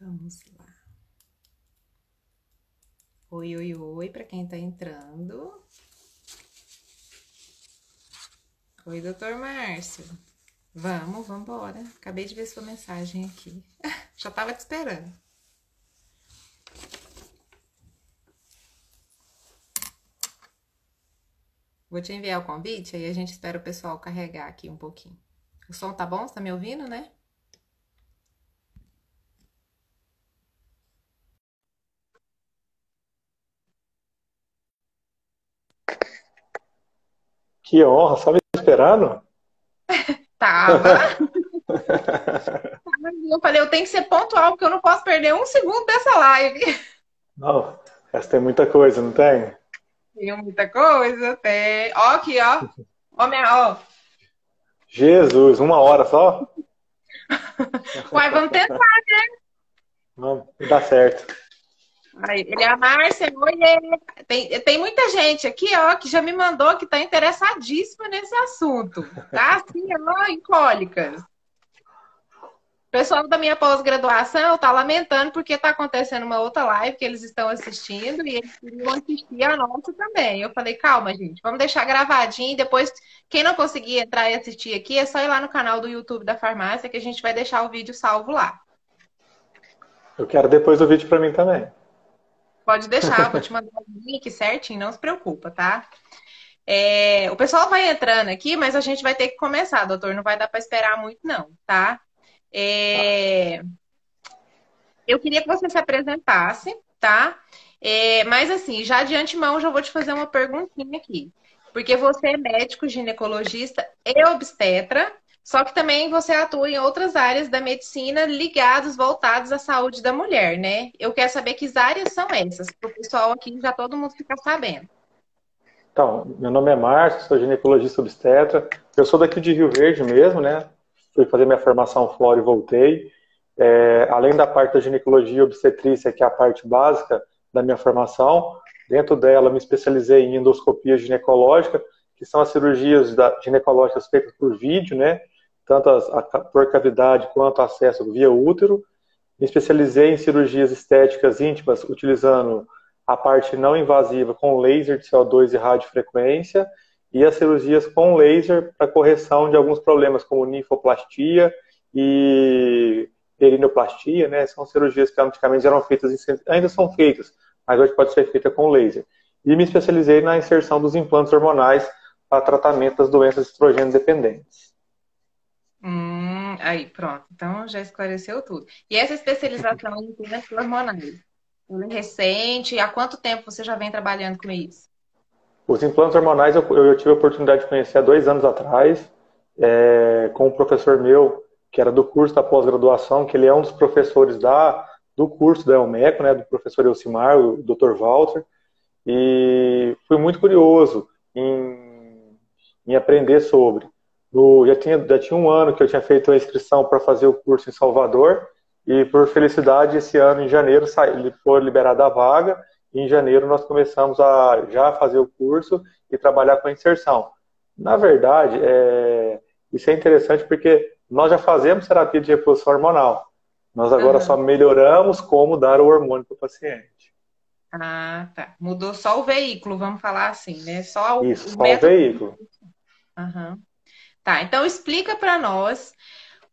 Vamos lá. Oi, oi, oi, para quem tá entrando. Oi, doutor Márcio. Vamos embora. Acabei de ver sua mensagem aqui. Já tava te esperando. Vou te enviar o convite, aí a gente espera o pessoal carregar aqui um pouquinho. O som tá bom? Você tá me ouvindo, né? Que honra, só me esperando? Tava. Eu falei, eu tenho que ser pontual, porque eu não posso perder um segundo dessa live. Não, essa tem muita coisa, não tem? Tem muita coisa, tem. Ó aqui, ó. Ó, minha, ó. Jesus, uma hora só? Uai, vamos tentar. Não, não dá certo. Aí, ele é a Márcia, oiê. Tem muita gente aqui, ó, que já me mandou que tá interessadíssima nesse assunto. Tá assim, ó, em cólicas. O pessoal da minha pós-graduação tá lamentando porque tá acontecendo uma outra live que eles estão assistindo e eles queriam assistir a nossa também. Eu falei, calma, gente, vamos deixar gravadinho e depois, quem não conseguir entrar e assistir aqui, é só ir lá no canal do YouTube da farmácia que a gente vai deixar o vídeo salvo lá. Eu quero depois do vídeo pra mim também. Pode deixar, eu vou te mandar o link certinho, não se preocupa, tá? O pessoal vai entrando aqui, mas a gente vai ter que começar, doutor. Não vai dar para esperar muito, não, tá? Tá. É, eu queria que você se apresentasse, tá? Mas assim, já de antemão, já vou te fazer uma perguntinha aqui. Porque você é médico, ginecologista e obstetra, só que também você atua em outras áreas da medicina ligadas, voltadas à saúde da mulher, né? Eu quero saber que áreas são essas, para o pessoal aqui já todo mundo ficar sabendo. Então, meu nome é Márcio, sou ginecologista obstetra. Eu sou daqui de Rio Verde mesmo, né? Fui fazer minha formação fora e voltei. Além da parte da ginecologia e obstetrícia, que é a parte básica da minha formação, dentro dela me especializei em endoscopia ginecológica, que são as cirurgias ginecológicas feitas por vídeo, né? Tanto por cavidade quanto acesso via útero. Me especializei em cirurgias estéticas íntimas, utilizando a parte não invasiva com laser de CO2 e radiofrequência, e as cirurgias com laser para correção de alguns problemas, como ninfoplastia e perinoplastia, né? São cirurgias que antigamente eram feitas, ainda são feitas, mas hoje pode ser feita com laser. E me especializei na inserção dos implantes hormonais para tratamento das doenças estrogênio dependentes. Aí, pronto. Então já esclareceu tudo. E essa especialização em implantes hormonais? Ela é recente? Há quanto tempo você já vem trabalhando com isso? Os implantes hormonais eu tive a oportunidade de conhecer há 2 anos atrás, com um professor meu, que era do curso da pós-graduação, que ele é um dos professores do curso da Elmeco, né, do professor Elcimar, o Dr. Walter, e fui muito curioso em aprender sobre. Já tinha um ano que eu tinha feito a inscrição para fazer o curso em Salvador, e por felicidade, esse ano, em janeiro, foi liberada a vaga, e em janeiro nós começamos a já fazer o curso e trabalhar com a inserção. Na verdade, isso é interessante porque nós já fazemos terapia de reposição hormonal. Nós agora só Aham. melhoramos como dar o hormônio para o paciente. Ah, tá. Mudou só o veículo, vamos falar assim, né? Só Isso, o só o método. veículo. Aham. Tá, então explica para nós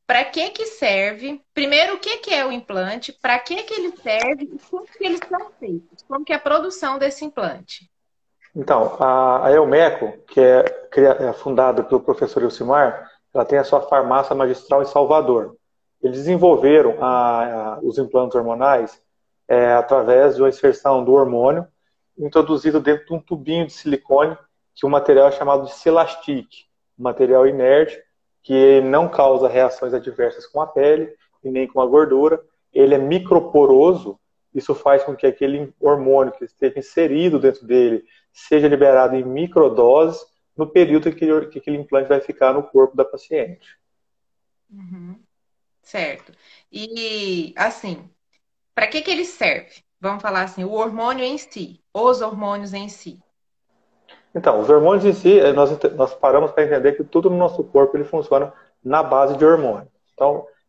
para que que serve. Primeiro, o que que é o implante, para que que ele serve e como que eles são feitos, como que é a produção desse implante. Então, a Elmeco, que é fundada pelo professor Elcimar, ela tem a sua farmácia magistral em Salvador. Eles desenvolveram os implantes hormonais através de uma inserção do hormônio introduzido dentro de um tubinho de silicone, que o material é chamado de Celastic, um material inerte que não causa reações adversas com a pele e nem com a gordura. Ele é microporoso, isso faz com que aquele hormônio que esteja inserido dentro dele seja liberado em microdoses no período que aquele implante vai ficar no corpo da paciente. Uhum. Certo. E assim, para que que ele serve? Vamos falar assim, o hormônio em si, os hormônios em si. Então, os hormônios em si, nós paramos para entender que tudo no nosso corpo ele funciona na base de hormônio.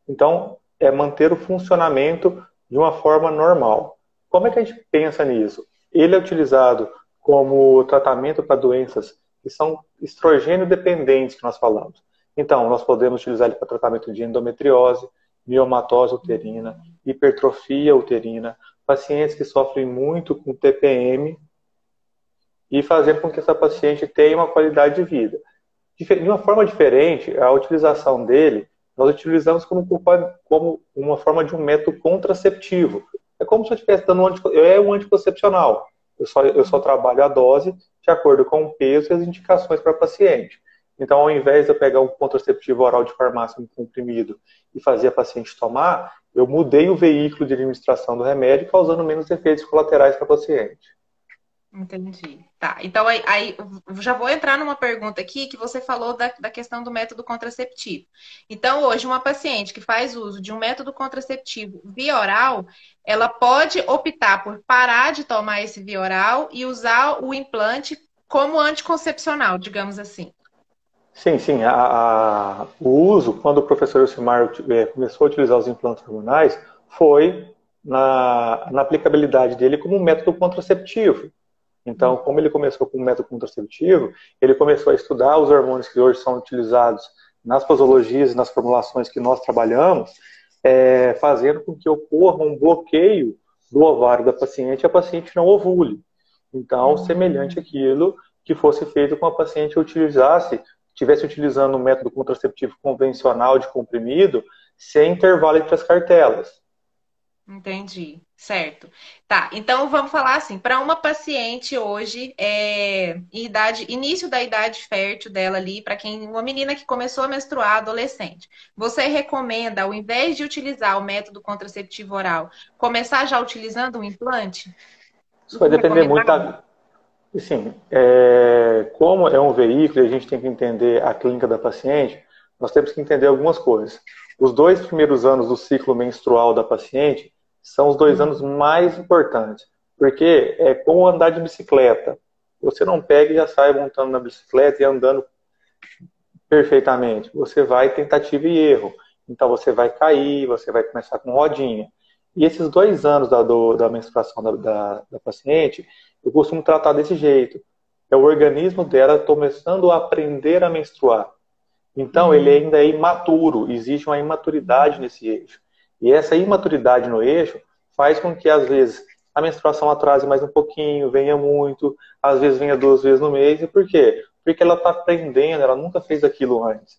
Então é manter o funcionamento de uma forma normal. Como é que a gente pensa nisso? Ele é utilizado como tratamento para doenças que são estrogênio dependentes, que nós falamos. Então, nós podemos utilizar ele para tratamento de endometriose, miomatose uterina, hipertrofia uterina, pacientes que sofrem muito com TPM e fazer com que essa paciente tenha uma qualidade de vida. De uma forma diferente, a utilização dele, nós utilizamos como uma forma de um método contraceptivo. É como se eu estivesse dando um anticoncepcional. Eu só trabalho a dose de acordo com o peso e as indicações para o paciente. Então, ao invés de eu pegar um contraceptivo oral de farmácia, um comprimido, e fazer a paciente tomar, eu mudei o veículo de administração do remédio, causando menos efeitos colaterais para a paciente. Entendi. Tá. Então, aí já vou entrar numa pergunta aqui que você falou da questão do método contraceptivo. Então, hoje, uma paciente que faz uso de um método contraceptivo via oral, ela pode optar por parar de tomar esse via oral e usar o implante como anticoncepcional, digamos assim. Sim, sim. O uso, quando o professor Elcimar começou a utilizar os implantes hormonais, foi na aplicabilidade dele como um método contraceptivo. Então, como ele começou com um método contraceptivo, ele começou a estudar os hormônios que hoje são utilizados nas posologias e nas formulações que nós trabalhamos, fazendo com que ocorra um bloqueio do ovário da paciente e a paciente não ovule. Então, semelhante àquilo que fosse feito com a paciente estivesse utilizando um método contraceptivo convencional de comprimido, sem intervalo entre as cartelas. Entendi, certo. Tá, então vamos falar assim, para uma paciente hoje, início da idade fértil dela ali, para uma menina que começou a menstruar, adolescente, você recomenda, ao invés de utilizar o método contraceptivo oral, começar já utilizando um implante? Isso Isso vai é depender muito recomendável? Assim, como é um veículo e a gente tem que entender a clínica da paciente, nós temos que entender algumas coisas. Os 2 primeiros anos do ciclo menstrual da paciente são os 2 anos mais importantes, porque é como andar de bicicleta. Você não pega e já sai montando na bicicleta e andando perfeitamente. Você vai tentativa e erro. Então você vai cair, você vai começar com rodinha. E esses 2 anos da menstruação da paciente, eu costumo tratar desse jeito. É o organismo dela começando a aprender a menstruar. Então ele ainda é imaturo, existe uma imaturidade nesse eixo. E essa imaturidade no eixo faz com que, às vezes, a menstruação atrase mais um pouquinho, venha muito, às vezes venha 2 vezes no mês. E por quê? Porque ela está aprendendo, ela nunca fez aquilo antes.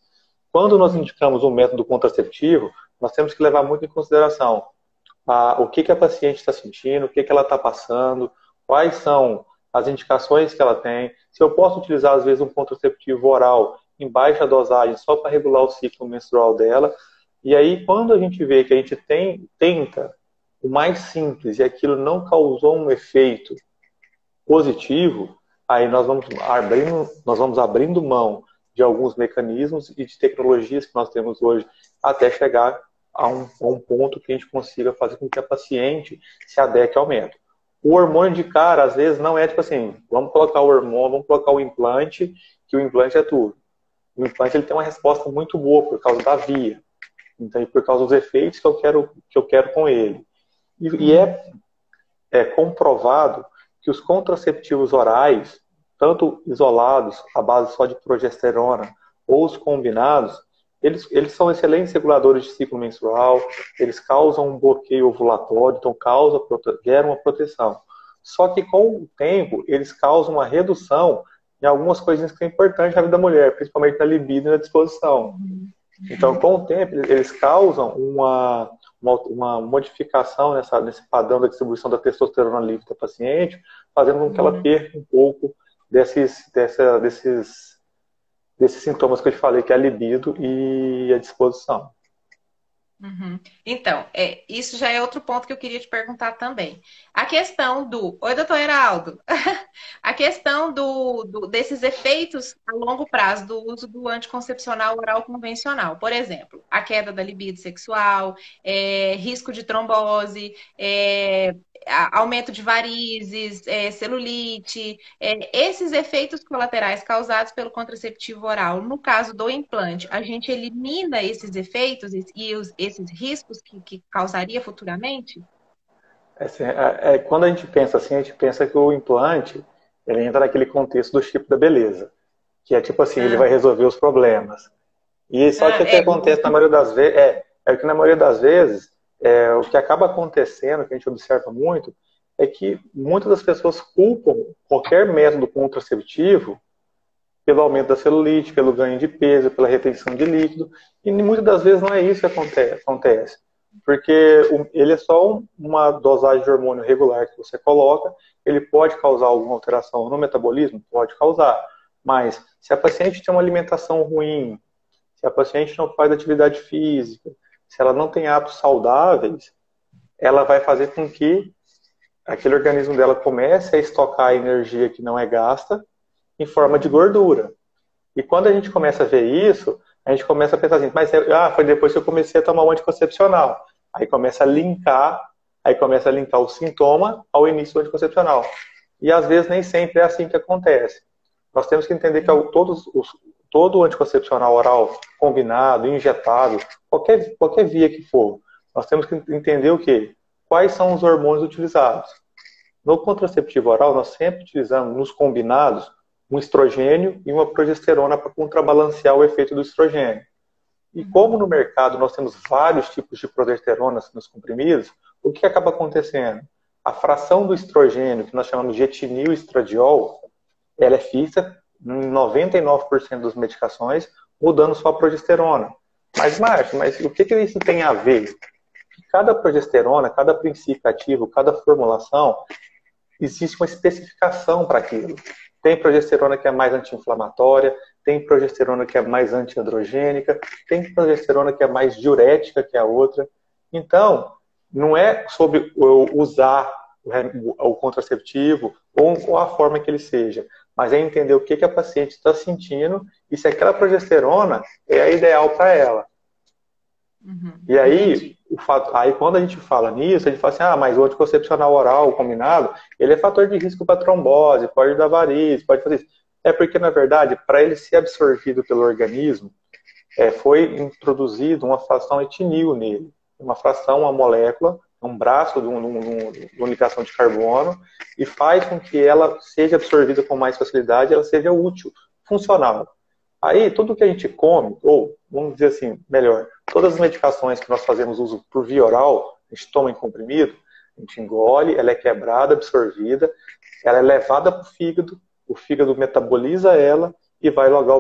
Quando nós indicamos um método contraceptivo, nós temos que levar muito em consideração o que a paciente está sentindo, o que ela está passando, quais são as indicações que ela tem. Se eu posso utilizar, às vezes, um contraceptivo oral em baixa dosagem só para regular o ciclo menstrual dela. E aí, quando a gente vê que a gente tenta o mais simples e aquilo não causou um efeito positivo, aí nós vamos abrindo mão de alguns mecanismos e de tecnologias que nós temos hoje até chegar a um ponto que a gente consiga fazer com que a paciente se adeque ao método. O hormônio de cara, às vezes, não é tipo assim, vamos colocar o hormônio, vamos colocar o implante, que o implante é tudo. O implante ele tem uma resposta muito boa por causa da via. Então, e por causa dos efeitos que eu quero com ele. E é comprovado que os contraceptivos orais, tanto isolados, à base só de progesterona, ou os combinados, eles são excelentes reguladores de ciclo menstrual, eles causam um bloqueio ovulatório, então geram uma proteção. Só que com o tempo, eles causam uma redução em algumas coisinhas que são importantes na vida da mulher, principalmente na libido e na disposição. Então, com o tempo, eles causam uma modificação nesse padrão da distribuição da testosterona livre da paciente, fazendo com que ela perca um pouco desses sintomas que eu te falei, que é a libido e a disposição. Então, isso já é outro ponto que eu queria te perguntar também. A questão Oi, doutor Heraldo. A questão desses efeitos a longo prazo do uso do anticoncepcional oral convencional. Por exemplo, a queda da libido sexual, risco de trombose, aumento de varizes, celulite, esses efeitos colaterais causados pelo contraceptivo oral. No caso do implante, a gente elimina esses efeitos e esses riscos que causaria futuramente? Assim, quando a gente pensa assim, a gente pensa que o implante, ele entra naquele contexto do chip da beleza, que é tipo assim, ele Ah, vai resolver os problemas. E só que o que é. acontece na maioria das vezes, que na maioria das vezes, o que acaba acontecendo, que a gente observa muito, é que muitas das pessoas culpam qualquer método contraceptivo pelo aumento da celulite, pelo ganho de peso, pela retenção de líquido, e muitas das vezes não é isso que acontece. Porque ele é só uma dosagem de hormônio regular que você coloca, ele pode causar alguma alteração no metabolismo? Pode causar. Mas se a paciente tem uma alimentação ruim, se a paciente não faz atividade física, se ela não tem hábitos saudáveis, ela vai fazer com que aquele organismo dela comece a estocar a energia que não é gasta em forma de gordura. E quando a gente começa a ver isso, a gente começa a pensar assim, mas foi depois que eu comecei a tomar um anticoncepcional. Aí começa a linkar o sintoma ao início do anticoncepcional. E às vezes nem sempre é assim que acontece. Nós temos que entender que todo anticoncepcional oral, combinado, injetado, qualquer via que for, nós temos que entender o quê? Quais são os hormônios utilizados. No contraceptivo oral, nós sempre utilizamos, nos combinados, um estrogênio e uma progesterona para contrabalancear o efeito do estrogênio. E como no mercado nós temos vários tipos de progesterona nos comprimidos, o que acaba acontecendo? A fração do estrogênio, que nós chamamos de etinil estradiol, ela é fixa em 99% das medicações, mudando só a progesterona. Mas, Márcio, o que isso tem a ver? Cada progesterona, cada princípio ativo, cada formulação, existe uma especificação para aquilo. Tem progesterona que é mais anti-inflamatória, tem progesterona que é mais antiandrogênica, tem progesterona que é mais diurética que a outra. Então, não é sobre usar o contraceptivo ou a forma que ele seja, mas é entender o que a paciente está sentindo e se aquela progesterona é a ideal para ela. E aí, aí, quando a gente fala nisso, a gente fala assim, mas o anticoncepcional oral combinado, ele é fator de risco para trombose, pode dar varizes, pode fazer isso. É porque, na verdade, para ele ser absorvido pelo organismo, foi introduzido uma fração etinil nele. Uma fração, uma molécula, um braço de uma ligação de carbono, e faz com que ela seja absorvida com mais facilidade, ela seja útil, funcional. Aí, tudo que a gente come, ou, vamos dizer assim, melhor, todas as medicações que nós fazemos uso por via oral, a gente toma em comprimido, a gente engole, ela é quebrada, absorvida, ela é levada para o fígado metaboliza ela e vai jogar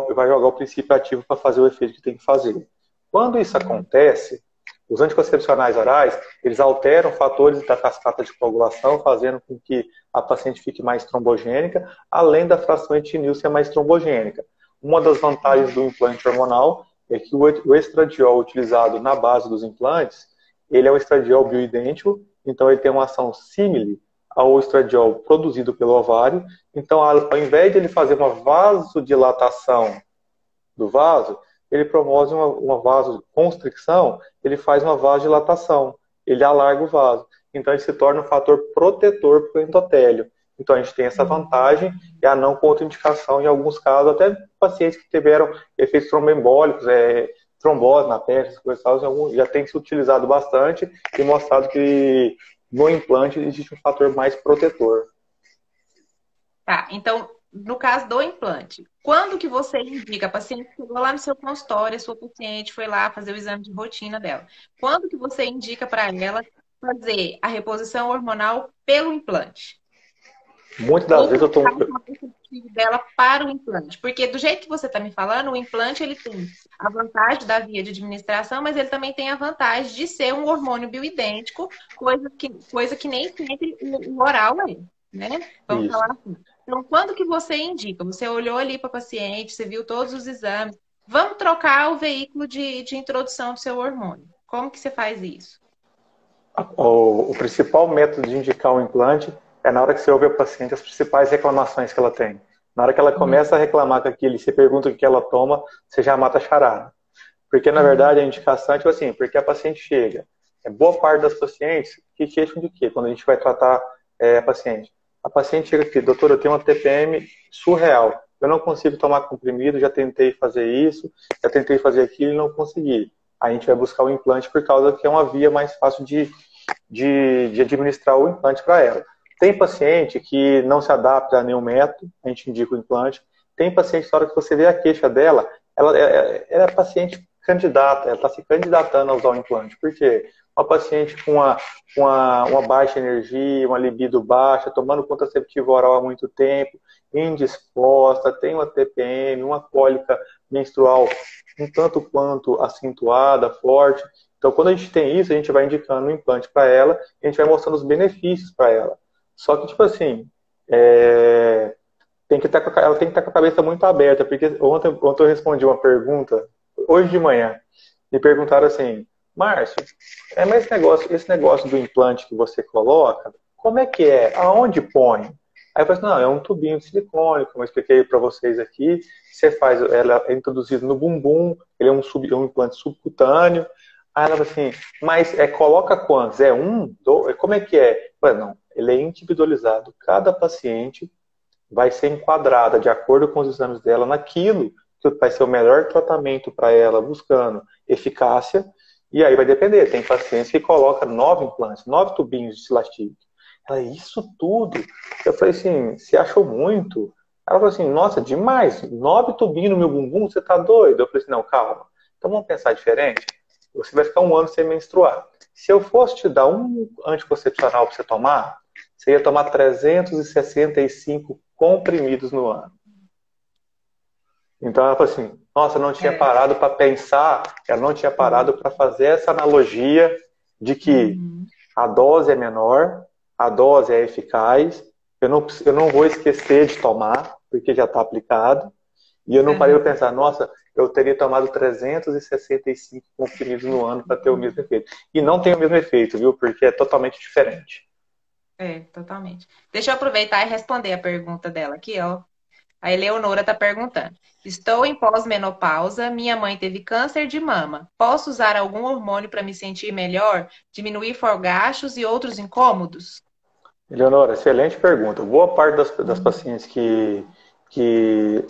o princípio ativo para fazer o efeito que tem que fazer. Quando isso acontece, os anticoncepcionais orais, eles alteram fatores da cascata de coagulação, fazendo com que a paciente fique mais trombogênica, além da fração etinil ser mais trombogênica. Uma das vantagens do implante hormonal é que o estradiol utilizado na base dos implantes, ele é um estradiol bioidêntico, então ele tem uma ação símile ao estradiol produzido pelo ovário. Então, ao invés de ele fazer uma vasodilatação do vaso, ele promove uma vasoconstricção, ele faz uma vasodilatação, ele alarga o vaso. Então, ele se torna um fator protetor para o endotélio. Então, a gente tem essa vantagem e a não contraindicação em alguns casos, até pacientes que tiveram efeitos tromboembólicos, trombose na pele, essas coisas, já tem se utilizado bastante e mostrado que no implante existe um fator mais protetor. Tá, então, no caso do implante, quando que você indica? A paciente chegou lá no seu consultório, a sua paciente foi lá fazer o exame de rotina dela. Quando que você indica para ela fazer a reposição hormonal pelo implante? Muitas das vezes eu estou... dela para o implante. Porque do jeito que você está me falando, o implante ele tem a vantagem da via de administração, mas ele também tem a vantagem de ser um hormônio bioidêntico, coisa que nem sempre o oral é, né? Vamos Isso. falar assim. Então, quando que você indica? Você olhou ali para a paciente, você viu todos os exames. Vamos trocar o veículo de introdução do seu hormônio. Como que você faz isso? O principal método de indicar um implante é na hora que você ouve a paciente as principais reclamações que ela tem. Na hora que ela começa a reclamar com aquilo e se pergunta o que ela toma, você já mata a charada. Porque, na verdade, a indicação é tipo assim, porque a paciente chega. Boa parte das pacientes que queixam de quê? Quando a gente vai tratar a paciente. A paciente chega aqui, doutor, eu tenho uma TPM surreal. Eu não consigo tomar comprimido, já tentei fazer isso, já tentei fazer aquilo e não consegui. A gente vai buscar o implante por causa que é uma via mais fácil de de administrar o implante para ela. Tem paciente que não se adapta a nenhum método, a gente indica o implante. Tem paciente, na hora que você vê a queixa dela, ela é paciente candidata, ela está se candidatando a usar o implante. Por quê? Uma paciente com uma baixa energia, uma libido baixa, tomando contraceptivo oral há muito tempo, indisposta, tem uma TPM, uma cólica menstrual um tanto quanto acentuada, forte. Então, quando a gente tem isso, a gente vai indicando um implante para ela, e a gente vai mostrando os benefícios para ela. Só que, tipo assim, ela tem que estar com a cabeça muito aberta, porque ontem eu respondi uma pergunta, hoje de manhã, me perguntaram assim, Márcio, mas esse negócio do implante que você coloca, como é que é? Aonde põe? Aí eu falei assim, não, é um tubinho de silicone, como eu expliquei para vocês aqui, você faz, ela é introduzida no bumbum, ele é um implante subcutâneo. Aí ela falou assim, mas coloca quantos? É um? Dois? Como é que é? Eu falei, não, ele é individualizado. Cada paciente vai ser enquadrada de acordo com os exames dela naquilo que vai ser o melhor tratamento para ela, buscando eficácia. E aí vai depender. Tem pacientes que colocam 9 implantes, 9 tubinhos de silastic. Ela, isso tudo? Eu falei assim, você achou muito? Ela falou assim, nossa, demais. 9 tubinhos no meu bumbum, você tá doido? Eu falei assim, não, calma. Então vamos pensar diferente. Você vai ficar um ano sem menstruar. Se eu fosse te dar um anticoncepcional para você tomar, você ia tomar 365 comprimidos no ano. Então ela falou assim, nossa, eu não tinha parado para pensar, ela não tinha parado para fazer essa analogia de que a dose é menor, a dose é eficaz, eu não vou esquecer de tomar, porque já está aplicado, e eu não parei para pensar, nossa, eu teria tomado 365 comprimidos no ano para ter o mesmo efeito. E não tem o mesmo efeito, viu? Porque é totalmente diferente. Totalmente. Deixa eu aproveitar e responder a pergunta dela aqui, ó. A Eleonora está perguntando. Estou em pós-menopausa, minha mãe teve câncer de mama. Posso usar algum hormônio para me sentir melhor? Diminuir fogachos e outros incômodos? Eleonora, excelente pergunta. Boa parte das pacientes que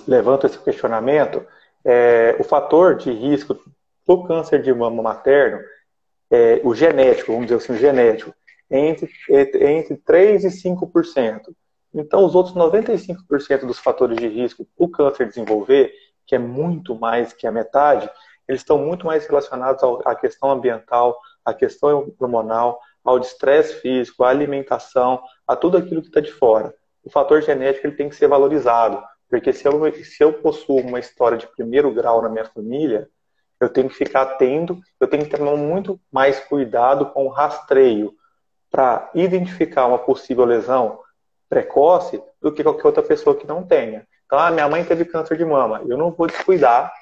levantam esse questionamento, o fator de risco do câncer de mama materno, o genético, vamos dizer assim, o genético, entre 3% e 5%. Então, os outros 95% dos fatores de risco para o câncer desenvolver, que é muito mais que a metade, eles estão muito mais relacionados à questão ambiental, à questão hormonal, ao estresse físico, à alimentação, a tudo aquilo que está de fora. O fator genético ele tem que ser valorizado, porque se eu possuo uma história de primeiro grau na minha família, eu tenho que ficar atento, eu tenho que ter muito mais cuidado com o rastreio para identificar uma possível lesão precoce do que qualquer outra pessoa que não tenha. Então, minha mãe teve câncer de mama. Eu não vou descuidar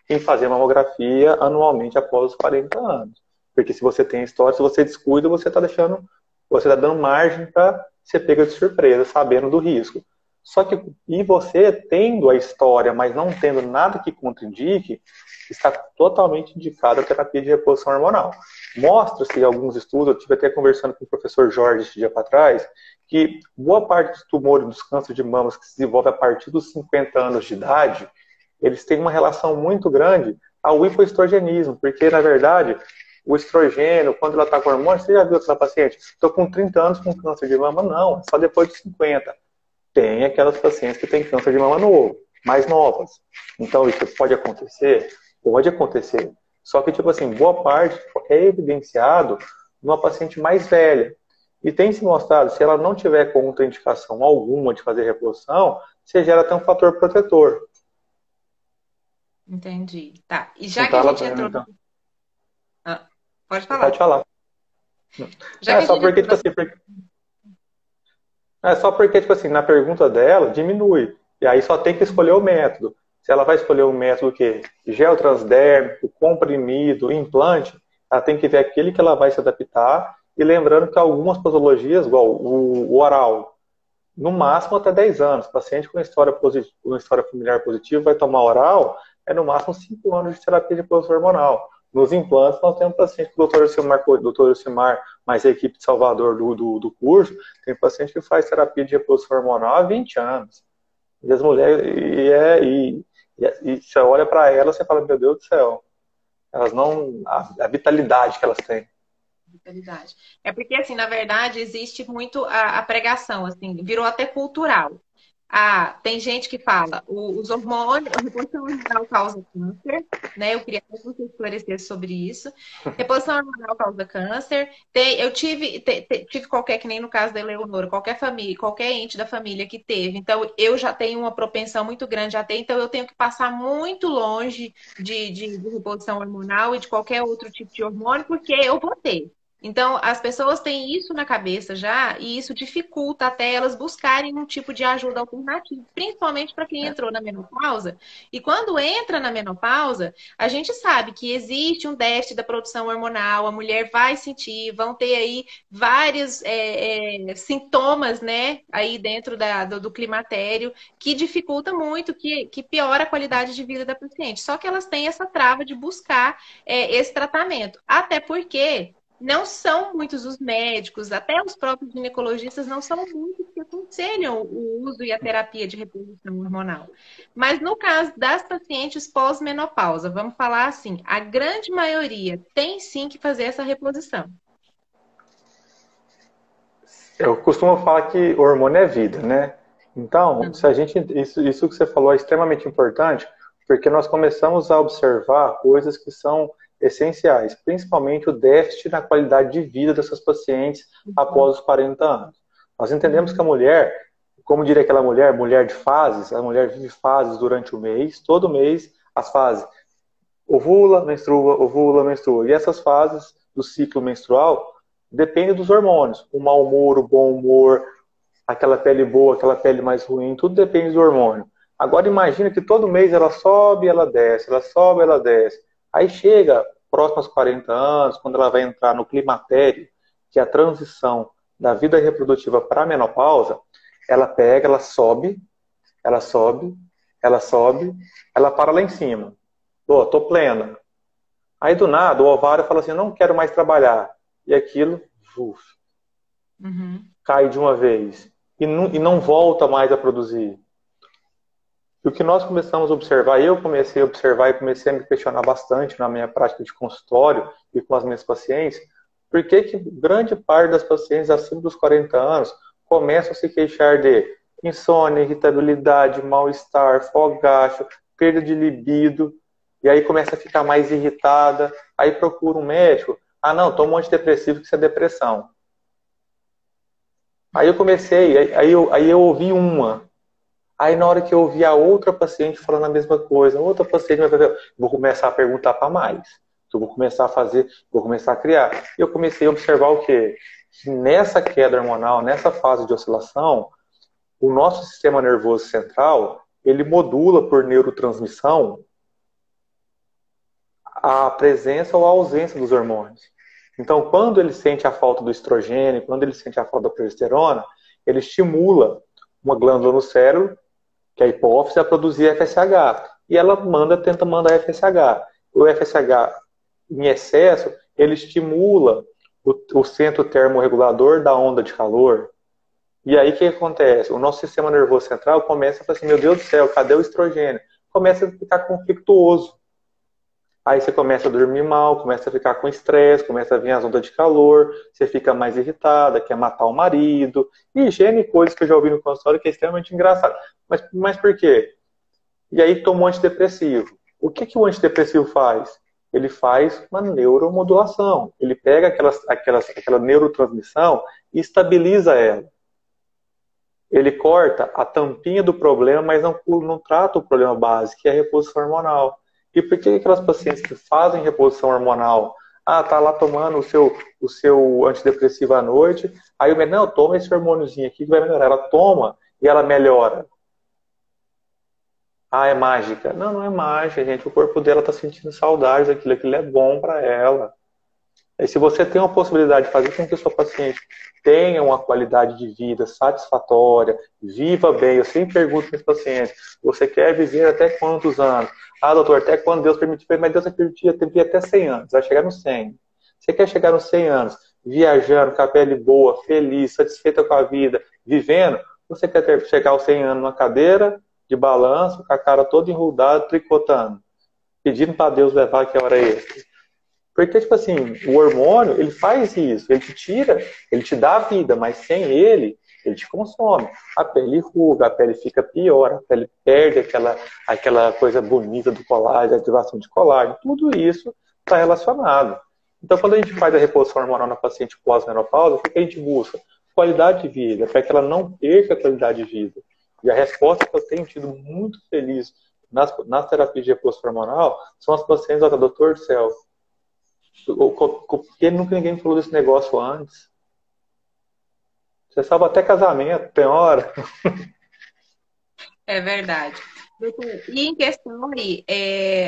em fazer mamografia anualmente após os 40 anos. Porque se você tem história, se você descuida, você está dando margem para ser pega de surpresa, sabendo do risco. Só que, e você tendo a história, mas não tendo nada que contraindique, está totalmente indicada a terapia de reposição hormonal. Mostra-se alguns estudos, eu estive até conversando com o professor Jorge esse dia para trás, que boa parte dos tumores, dos cânceres de mamas que se desenvolvem a partir dos 50 anos de idade, eles têm uma relação muito grande ao hipoestrogenismo, porque, na verdade, o estrogênio, quando ela está com hormônio, você já viu aquela paciente? Estou com 30 anos com câncer de mama? Não, só depois de 50. Tem aquelas pacientes que têm câncer de mama novo, mais novas. Então, isso pode acontecer? Pode acontecer. Só que, tipo assim, boa parte é evidenciado numa paciente mais velha. E tem se mostrado, se ela não tiver contraindicação alguma de fazer reposição, você gera até um fator protetor. Entendi. Tá. E já que a gente entrou... Então... pode falar. Pode falar. Só porque, tipo assim, na pergunta dela, diminui. E aí só tem que escolher o método. Se ela vai escolher um método que gel transdérmico, comprimido, implante, ela tem que ver aquele que ela vai se adaptar. E lembrando que algumas posologias, igual o oral, no máximo até 10 anos. O paciente com história familiar positiva vai tomar oral, no máximo 5 anos de terapia de reposição hormonal. Nos implantes, nós temos paciente com o doutor Elcimar, mais a equipe de Salvador do curso, tem paciente que faz terapia de reposição hormonal há 20 anos. E as mulheres, e você olha para elas e fala, meu Deus do céu, elas não, a vitalidade que elas têm. Verdade. É porque, assim, na verdade, existe muito a pregação, assim, virou até cultural. Ah, tem gente que fala, os hormônios, a reposição hormonal causa câncer, né? Eu queria que você esclarecesse sobre isso. Reposição hormonal causa câncer. Eu tive qualquer, que nem no caso da Eleonora, qualquer família, qualquer ente da família que teve. Então, eu já tenho uma propensão muito grande a ter, então eu tenho que passar muito longe de reposição hormonal e de qualquer outro tipo de hormônio, porque eu vou ter. Então, as pessoas têm isso na cabeça já, e isso dificulta até elas buscarem um tipo de ajuda alternativa, principalmente para quem entrou na menopausa. E quando entra na menopausa, a gente sabe que existe um déficit da produção hormonal, a mulher vai sentir, vão ter aí vários sintomas, né, aí dentro do climatério, que dificulta muito, que piora a qualidade de vida da paciente. Só que elas têm essa trava de buscar esse tratamento. Até porque não são muitos os médicos, até os próprios ginecologistas não são muitos que aconselham o uso e a terapia de reposição hormonal. Mas no caso das pacientes pós-menopausa, vamos falar assim, a grande maioria tem sim que fazer essa reposição. Eu costumo falar que o hormônio é vida, né? Então, se a gente, isso que você falou é extremamente importante, porque nós começamos a observar coisas que são essenciais, principalmente o déficit na qualidade de vida dessas pacientes após os 40 anos. Nós entendemos que a mulher, como diria aquela mulher, mulher de fases, a mulher vive fases durante o mês, todo mês as fases ovula, menstrua. E essas fases do ciclo menstrual dependem dos hormônios. O mau humor, o bom humor, aquela pele boa, aquela pele mais ruim, tudo depende do hormônio. Agora imagina que todo mês ela sobe, ela desce, ela sobe, ela desce. Aí chega próximo aos 40 anos, quando ela vai entrar no climatério, que é a transição da vida reprodutiva para a menopausa, ela pega, ela sobe, ela sobe, ela sobe, ela para lá em cima. Tô plena. Aí do nada o ovário fala assim, não quero mais trabalhar. E aquilo, cai de uma vez. E não volta mais a produzir. E o que nós começamos a observar, eu comecei a observar e comecei a me questionar bastante na minha prática de consultório e com as minhas pacientes, por que grande parte das pacientes acima dos 40 anos começam a se queixar de insônia, irritabilidade, mal-estar, fogacho, perda de libido, e aí começa a ficar mais irritada, aí procura um médico, não, toma um antidepressivo que isso é depressão. Aí eu comecei, aí eu ouvi uma. Aí na hora que eu ouvi a outra paciente falando a mesma coisa, outra paciente, vou começar a perguntar para mais. Eu vou começar a fazer, vou começar a criar. E eu comecei a observar o quê? Que nessa queda hormonal, nessa fase de oscilação, o nosso sistema nervoso central, ele modula por neurotransmissão a presença ou a ausência dos hormônios. Então, quando ele sente a falta do estrogênio, quando ele sente a falta da progesterona, ele estimula uma glândula no cérebro, que é a hipófise, a produzir FSH. E ela tenta mandar FSH. O FSH, em excesso, ele estimula o centro termorregulador da onda de calor. E aí o que acontece? O nosso sistema nervoso central começa a falar assim, meu Deus do céu, cadê o estrogênio? Começa a ficar conflituoso. Aí você começa a dormir mal, começa a ficar com estresse, começa a vir as ondas de calor, você fica mais irritada, quer matar o marido, e higiene, coisas que eu já ouvi no consultório que é extremamente engraçado. Mas por quê? E aí toma um antidepressivo. O que o antidepressivo faz? Ele faz uma neuromodulação. Ele pega aquela neurotransmissão e estabiliza ela. Ele corta a tampinha do problema, mas não trata o problema base, que é a reposição hormonal. E por que aquelas pacientes que fazem reposição hormonal, tá lá tomando o seu antidepressivo à noite, aí o médico, não, toma esse hormôniozinho aqui que vai melhorar. Ela toma e ela melhora. É mágica. Não é mágica, gente. O corpo dela está sentindo saudade daquilo, aquilo é bom para ela. E se você tem uma possibilidade de fazer com que a sua paciente tenha uma qualidade de vida satisfatória, viva bem, eu sempre pergunto para os pacientes, você quer viver até quantos anos? Doutor, até quando Deus permitir, mas Deus permitia até 100 anos, vai chegar nos 100. Você quer chegar nos 100 anos, viajando, com a pele boa, feliz, satisfeita com a vida, vivendo? Você quer chegar aos 100 anos numa cadeira de balanço, com a cara toda enrugada, tricotando, pedindo para Deus levar que a hora é essa? Porque, tipo assim, o hormônio, ele faz isso, ele te tira, ele te dá vida, mas sem ele te consome. A pele ruga, a pele fica pior, a pele perde aquela coisa bonita do colágeno, a ativação de colágeno, tudo isso está relacionado. Então, quando a gente faz a reposição hormonal na paciente pós-menopausa, o que a gente busca? Qualidade de vida, para que ela não perca a qualidade de vida. E a resposta que eu tenho tido muito feliz nas terapias de reposição hormonal são as pacientes, olha, doutor do céu, porque nunca ninguém falou desse negócio antes. Você salva até casamento, tem hora. É verdade. Doutor, e em questão aí,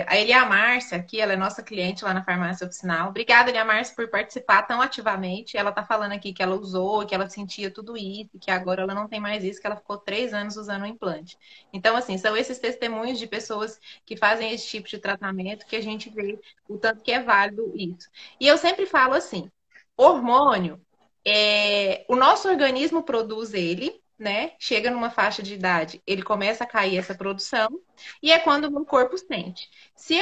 a Elia Márcia, aqui, ela é nossa cliente lá na farmácia oficinal. Obrigada, Elia Márcia, por participar tão ativamente. Ela tá falando aqui que ela usou, que ela sentia tudo isso, que agora ela não tem mais isso, que ela ficou 3 anos usando o implante. Então, assim, são esses testemunhos de pessoas que fazem esse tipo de tratamento que a gente vê o tanto que é válido isso. E eu sempre falo assim, hormônio, o nosso organismo produz ele, né? Chega numa faixa de idade, ele começa a cair essa produção, e é quando o meu corpo sente. Se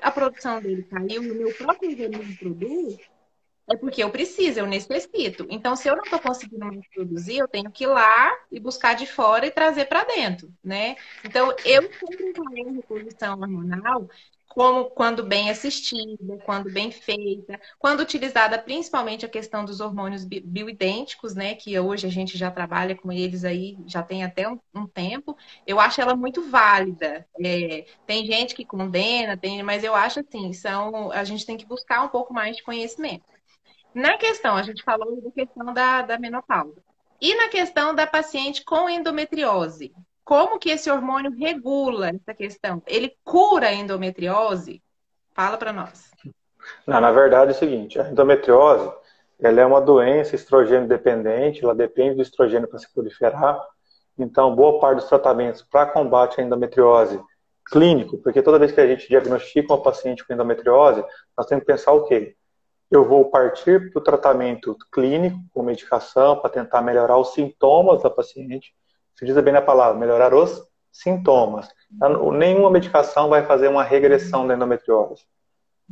a produção dele caiu e o meu próprio organismo produz, é porque eu preciso, eu necessito. Então, se eu não estou conseguindo mais produzir, eu tenho que ir lá e buscar de fora e trazer para dentro, né? Então, eu sempre encarei a reposição hormonal como quando bem assistida, quando bem feita, quando utilizada principalmente a questão dos hormônios bioidênticos, né? Que hoje a gente já trabalha com eles aí, já tem até um tempo. Eu acho ela muito válida. Tem gente que condena, mas eu acho assim, a gente tem que buscar um pouco mais de conhecimento. Na questão, a gente falou da questão da menopausa. E na questão da paciente com endometriose, como que esse hormônio regula essa questão? Ele cura a endometriose? Fala para nós. Não, na verdade é o seguinte, a endometriose, ela é uma doença estrogênio dependente, ela depende do estrogênio para se proliferar. Então, boa parte dos tratamentos para combate à endometriose clínico, porque toda vez que a gente diagnostica uma paciente com endometriose, nós temos que pensar o quê? Eu vou partir para o tratamento clínico, com medicação, para tentar melhorar os sintomas da paciente. Se diz bem na palavra, melhorar os sintomas. Nenhuma medicação vai fazer uma regressão da endometriose.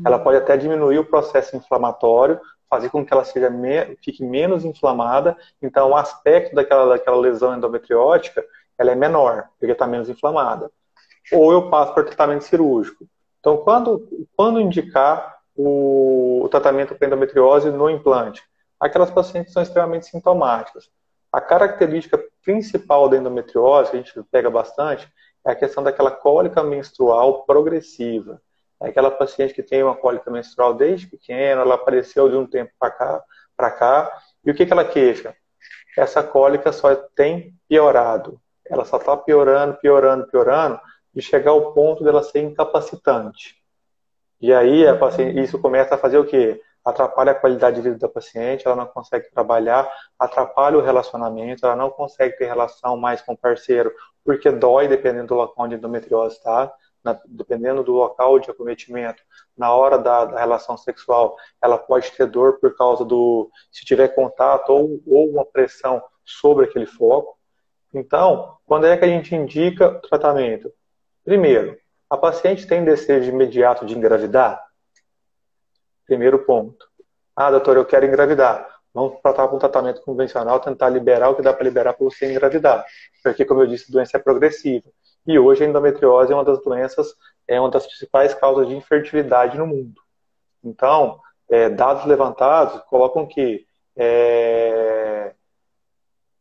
Ela pode até diminuir o processo inflamatório, fazer com que ela fique menos inflamada. Então, o aspecto daquela lesão endometriótica, ela é menor, porque está menos inflamada. Ou eu passo para tratamento cirúrgico. Então, quando indicar o tratamento para endometriose no implante? Aquelas pacientes que são extremamente sintomáticas. A característica principal da endometriose, que a gente pega bastante, é a questão daquela cólica menstrual progressiva. É aquela paciente que tem uma cólica menstrual desde pequena, ela apareceu de um tempo para cá, e o que ela queixa? Essa cólica só tem piorado. Ela só está piorando, piorando, piorando, de chegar ao ponto dela ser incapacitante. E aí isso começa a fazer o quê? Atrapalha a qualidade de vida da paciente, ela não consegue trabalhar, atrapalha o relacionamento, ela não consegue ter relação mais com o parceiro, porque dói dependendo do local onde a endometriose está, dependendo do local de acometimento, na hora da relação sexual, ela pode ter dor por causa se tiver contato ou uma pressão sobre aquele foco. Então, quando é que a gente indica o tratamento? Primeiro, a paciente tem desejo imediato de engravidar? Primeiro ponto. Ah, doutor, eu quero engravidar. Vamos tratar com um tratamento convencional, tentar liberar o que dá para liberar para você engravidar. Porque, como eu disse, a doença é progressiva. E hoje a endometriose é uma das doenças, é uma das principais causas de infertilidade no mundo. Então, dados levantados colocam que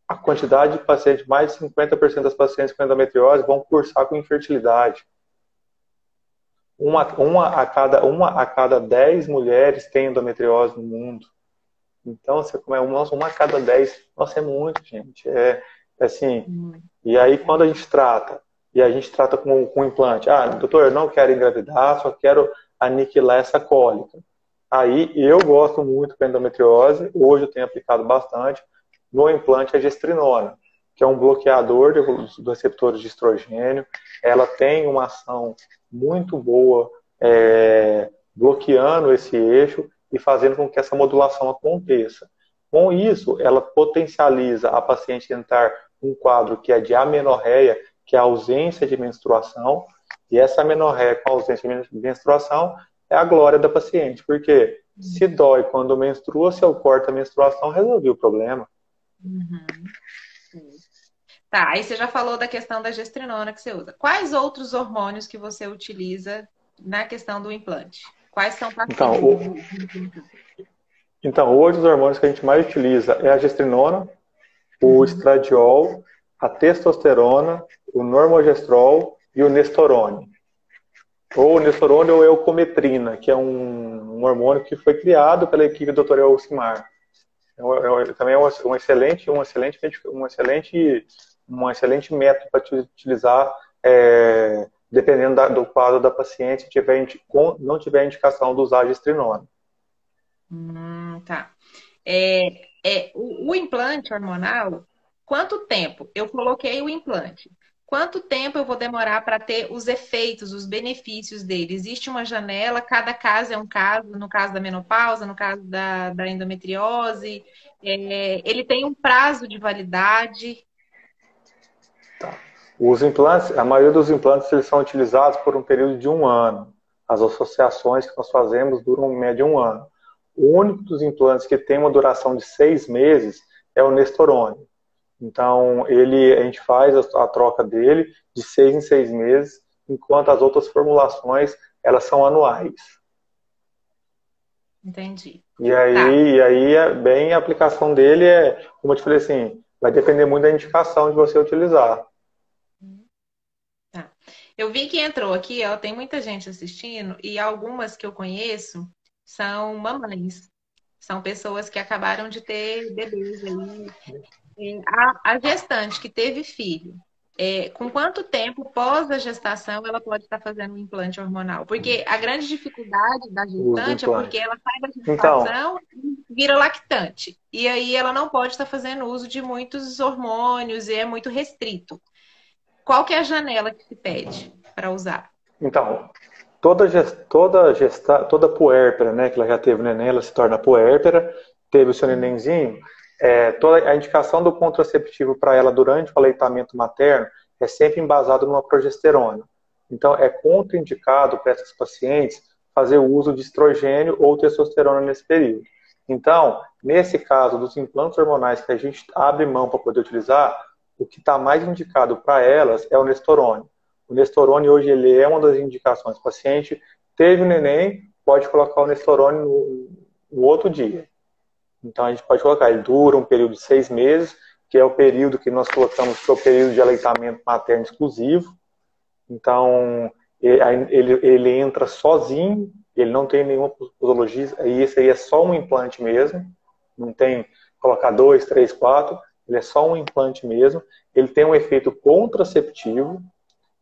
a quantidade de pacientes, mais de 50% das pacientes com endometriose vão cursar com infertilidade. Uma a cada 10 mulheres tem endometriose no mundo. Então, uma a cada 10, nossa, é muito, gente. Assim, e aí quando a gente trata com implante, doutor, eu não quero engravidar, só quero aniquilar essa cólica. Aí eu gosto muito da endometriose, hoje eu tenho aplicado bastante, no implante a gestrinona, que é um bloqueador dos receptores de estrogênio. Ela tem uma ação muito boa bloqueando esse eixo e fazendo com que essa modulação aconteça. Com isso, ela potencializa a paciente entrar num quadro que é de amenorreia, que é a ausência de menstruação, e essa amenorreia com a ausência de menstruação é a glória da paciente, porque se dói quando menstrua, se eu corto a menstruação, resolvi o problema. Uhum. Tá, aí você já falou da questão da gestrinona que você usa. Quais outros hormônios que você utiliza na questão do implante? Quais são Então, parceiros do implante? então, hoje os hormônios que a gente mais utiliza é a gestrinona, o Uhum. estradiol, a testosterona, o normogestrol e o nestorone. Ou nestorone ou eucometrina, que é um hormônio que foi criado pela equipe do Dr. Elcimar. Também é um excelente método para utilizar, dependendo do quadro da paciente, não tiver indicação de usar gestrinona. Tá. O implante hormonal, quanto tempo? Eu coloquei o implante. Quanto tempo eu vou demorar para ter os efeitos, os benefícios dele? Existe uma janela, cada caso é um caso, no caso da menopausa, no caso da endometriose. Ele tem um prazo de validade. Os implantes, a maioria dos implantes eles são utilizados por um período de 1 ano. As associações que nós fazemos duram em média 1 ano. O único dos implantes que tem uma duração de 6 meses é o Nestorone. Então, a gente faz a troca dele de 6 em 6 meses, enquanto as outras formulações, elas são anuais. Entendi. E Tá. aí a aplicação dele como eu te falei assim, vai depender muito da indicação de você utilizar. Tá. Eu vi que entrou aqui, ó, tem muita gente assistindo e algumas que eu conheço são mamães. São pessoas que acabaram de ter bebês aí. A gestante que teve filho, com quanto tempo pós a gestação ela pode estar fazendo um implante hormonal? Porque a grande dificuldade da Os gestante é porque implantes. ela sai da Então, gestação e vira lactante. E aí ela não pode estar fazendo uso de muitos hormônios e é muito restrito. Qual que é a janela que se pede para usar? Então, toda puérpera, né, que ela já teve neném, ela se torna puérpera, teve o seu nenenzinho, toda a indicação do contraceptivo para ela durante o aleitamento materno é sempre embasado numa progesterona. Então, é contraindicado para essas pacientes fazer o uso de estrogênio ou testosterona nesse período. Então, nesse caso dos implantes hormonais que a gente abre mão para poder utilizar, o que está mais indicado para elas é o Nestorone. O Nestorone hoje ele é uma das indicações. O paciente teve o neném, pode colocar o Nestorone no outro dia. Então a gente pode colocar, ele dura um período de 6 meses, que é o período que nós colocamos para o período de aleitamento materno exclusivo. Então ele entra sozinho, ele não tem nenhuma posologia, e esse aí é só um implante mesmo, não tem colocar 2, 3, 4, ele é só um implante mesmo. Ele tem um efeito contraceptivo,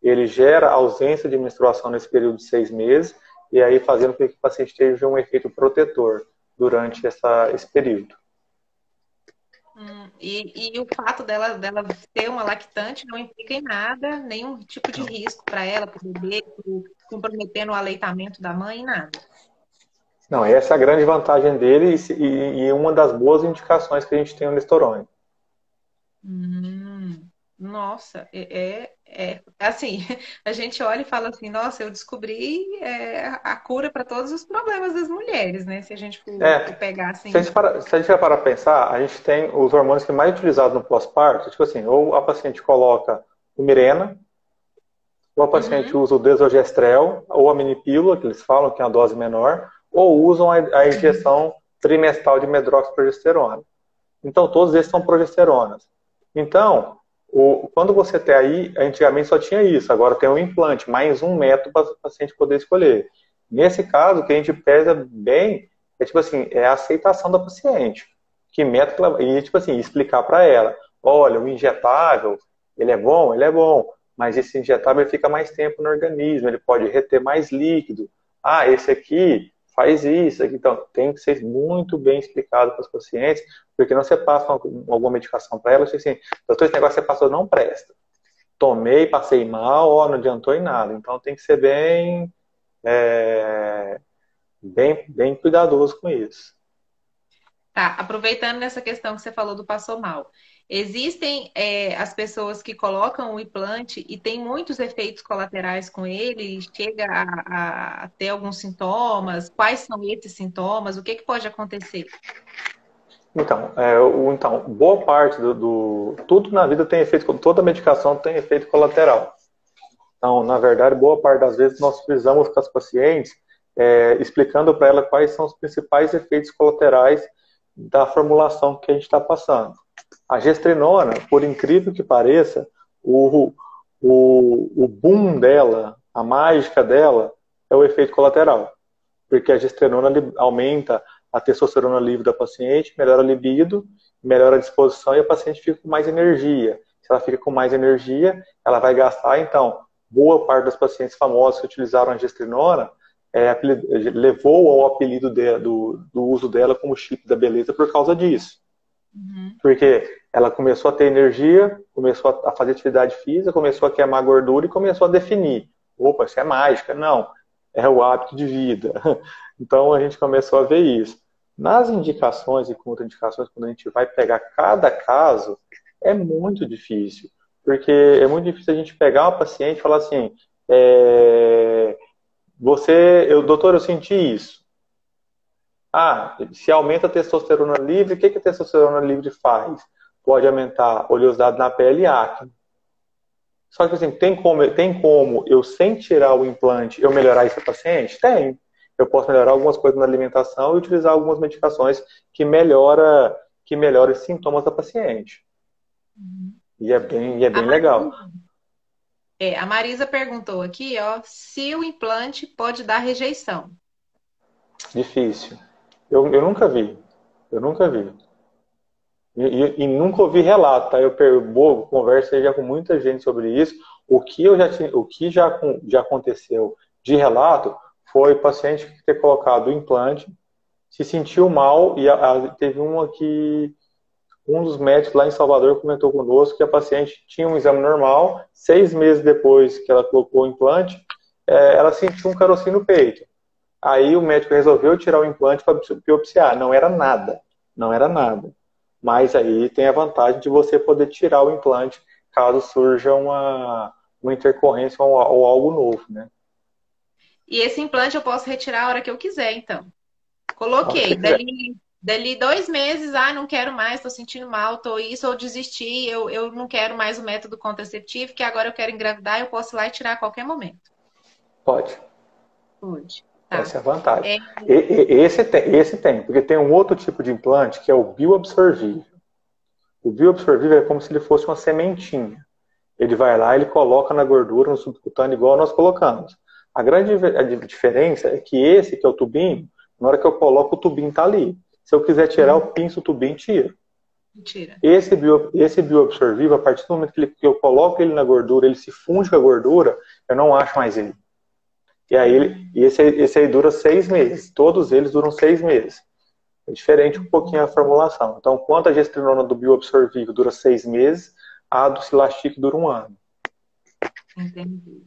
ele gera ausência de menstruação nesse período de 6 meses, e aí fazendo com que o paciente tenha um efeito protetor durante esse período. E o fato dela ser uma lactante não implica em nada, nenhum tipo de risco para ela, para o bebê, comprometendo o aleitamento da mãe, nada. Não, essa é a grande vantagem dele e uma das boas indicações que a gente tem no Nestorone. Nossa, assim, a gente olha e fala assim, nossa, eu descobri a cura para todos os problemas das mulheres, né? Se a gente for pegar assim. Se a gente parar para pensar, a gente tem os hormônios que mais utilizados no pós-parto, tipo assim, ou a paciente coloca o Mirena, ou a paciente usa o Desogestrel, ou a minipílula, que eles falam que é uma dose menor, ou usam a injeção trimestral de medroxprogesterona. Então, todos esses são progesteronas. Então, quando você tem aí, antigamente só tinha isso, agora tem um implante, mais um método para o paciente poder escolher. Nesse caso, o que a gente pesa bem é, tipo assim, a aceitação da paciente. Que método ela, e, tipo assim, explicar para ela, olha, o injetável, ele é bom, mas esse injetável ele fica mais tempo no organismo, ele pode reter mais líquido. Ah, esse aqui faz isso. Então, tem que ser muito bem explicado para os pacientes, porque não você passa alguma medicação para elas, assim, doutor, esse negócio que você passou não presta. Tomei, passei mal, não adiantou em nada. Então, tem que ser bem cuidadoso com isso. Tá, aproveitando nessa questão que você falou do passou mal, existem as pessoas que colocam o implante e tem muitos efeitos colaterais com ele, chega a ter alguns sintomas, quais são esses sintomas, o que que pode acontecer? Então, boa parte tudo na vida tem efeito, toda medicação tem efeito colateral. Então, na verdade, boa parte das vezes nós precisamos com as pacientes explicando para ela quais são os principais efeitos colaterais da formulação que a gente está passando. A gestrinona, por incrível que pareça, o boom dela, a mágica dela, é o efeito colateral. Porque a gestrinona aumenta a testosterona livre da paciente, melhora a libido, melhora a disposição e a paciente fica com mais energia. Se ela fica com mais energia, ela vai gastar, então, boa parte das pacientes famosas que utilizaram a gestrinona levou ao apelido do uso dela como chip da beleza por causa disso. Uhum. Porque ela começou a ter energia, começou a fazer atividade física, começou a queimar gordura e começou a definir. Opa, isso é mágica. Não, é o hábito de vida. Então a gente começou a ver isso. Nas indicações e contraindicações, quando a gente vai pegar cada caso, é muito difícil. Porque é muito difícil a gente pegar uma paciente e falar assim, doutor, eu senti isso. Ah, se aumenta a testosterona livre, o que a testosterona livre faz? Pode aumentar oleosidade na pele e acne. Só que assim, tem como eu, sem tirar o implante, eu melhorar esse paciente? Tem. Eu posso melhorar algumas coisas na alimentação e utilizar algumas medicações que melhora os sintomas da paciente. Uhum. E é bem A legal. Marisa, a Marisa perguntou aqui, ó, se o implante pode dar rejeição. Difícil. Eu nunca vi. Eu nunca vi. E nunca ouvi relato, tá? Converso já com muita gente sobre isso. O que já aconteceu de relato foi paciente que ter colocado o implante, se sentiu mal e teve um dos médicos lá em Salvador comentou conosco que a paciente tinha um exame normal, 6 meses depois que ela colocou o implante, ela sentiu um carocinho no peito. Aí o médico resolveu tirar o implante para biopsiar. Não era nada. Não era nada. Mas aí tem a vantagem de você poder tirar o implante caso surja uma intercorrência ou algo novo, né? E esse implante eu posso retirar a hora que eu quiser, então. A hora que você Coloquei, quiser. dali 2 meses, não quero mais, tô sentindo mal, tô isso, ou desisti, eu não quero mais o método contraceptivo, que agora eu quero engravidar, eu posso ir lá e tirar a qualquer momento. Pode. Pode. Tá. Essa é a vantagem. É, Esse tem, porque tem um outro tipo de implante que é o bioabsorvível. O bioabsorvível é como se ele fosse uma sementinha. Ele vai lá, ele coloca na gordura, no subcutâneo, igual nós colocamos. A grande diferença é que esse, que é o tubinho, na hora que eu coloco, o tubinho está ali. Se eu quiser tirar, eu pinço o tubinho e tiro. mentira. Esse bioabsorvível, a partir do momento que eu coloco ele na gordura, ele se funde com a gordura, eu não acho mais ele. E aí esse aí dura 6 meses. Todos eles duram 6 meses. É diferente um pouquinho a formulação. Então, quanto a gestrinona do bioabsorvível dura 6 meses, a do Silastic dura 1 ano. Entendi.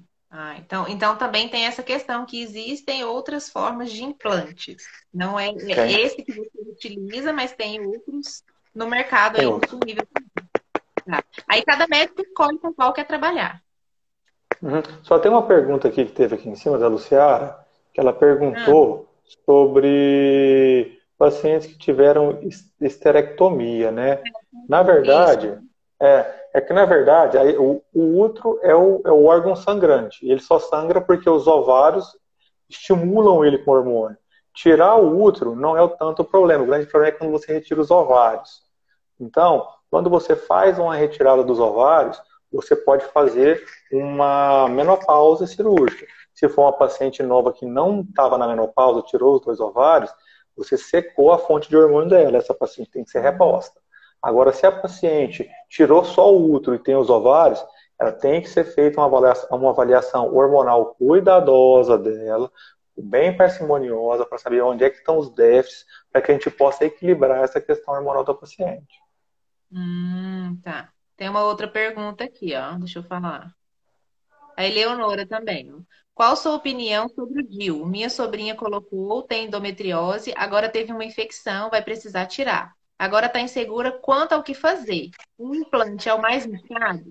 Então também tem essa questão que existem outras formas de implantes. Não é Tem, esse que você utiliza, mas tem outros no mercado tem aí outro. disponível. Tá. Aí cada médico escolhe com qual quer trabalhar. Uhum. Só tem uma pergunta aqui que teve aqui em cima da Luciara, que ela Ah, perguntou sobre pacientes que tiveram esterectomia, né? Na isso. verdade, que na verdade o útero é o órgão sangrante. E ele só sangra porque os ovários estimulam ele com hormônio. Tirar o útero não é o tanto problema. O grande problema é quando você retira os ovários. Então, quando você faz uma retirada dos ovários, você pode fazer uma menopausa cirúrgica. Se for uma paciente nova que não estava na menopausa, tirou os 2 ovários, você secou a fonte de hormônio dela. Essa paciente tem que ser reposta. Agora, se a paciente tirou só o útero e tem os ovários, ela tem que ser feita uma avaliação hormonal cuidadosa dela, bem parcimoniosa, para saber onde é que estão os déficits, para que a gente possa equilibrar essa questão hormonal da paciente. Tá. Tem uma outra pergunta aqui, ó. Deixa eu falar. A Eleonora também. Qual sua opinião sobre o DIU? Minha sobrinha colocou, tem endometriose, agora teve uma infecção, vai precisar tirar. Agora está insegura quanto ao que fazer. O implante é o mais indicado?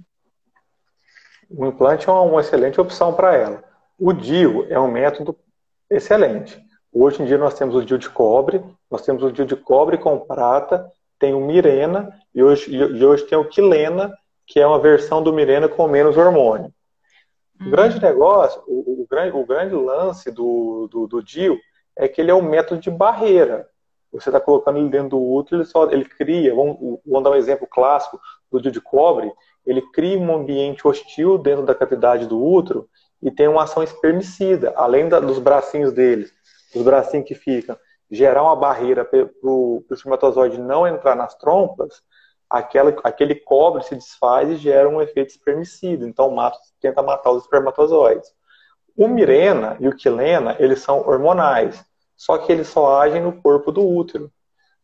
O implante é uma excelente opção para ela. O DIU é um método excelente. Hoje em dia nós temos o DIU de cobre, nós temos o DIU de cobre com prata, tem o Mirena e hoje tem o Quilena, que é uma versão do Mirena com menos hormônio. O grande negócio, o grande lance do DIU é que ele é um método de barreira. Você está colocando ele dentro do útero, ele cria, vamos dar um exemplo clássico do DIU de cobre, ele cria um ambiente hostil dentro da cavidade do útero e tem uma ação espermicida, além dos bracinhos dele, os bracinhos que ficam, gerar uma barreira para o espermatozoide não entrar nas trompas, aquele cobre se desfaz e gera um efeito espermicida, então tenta matar os espermatozoides. O Mirena e o Quilena, eles são hormonais, só que eles só agem no corpo do útero.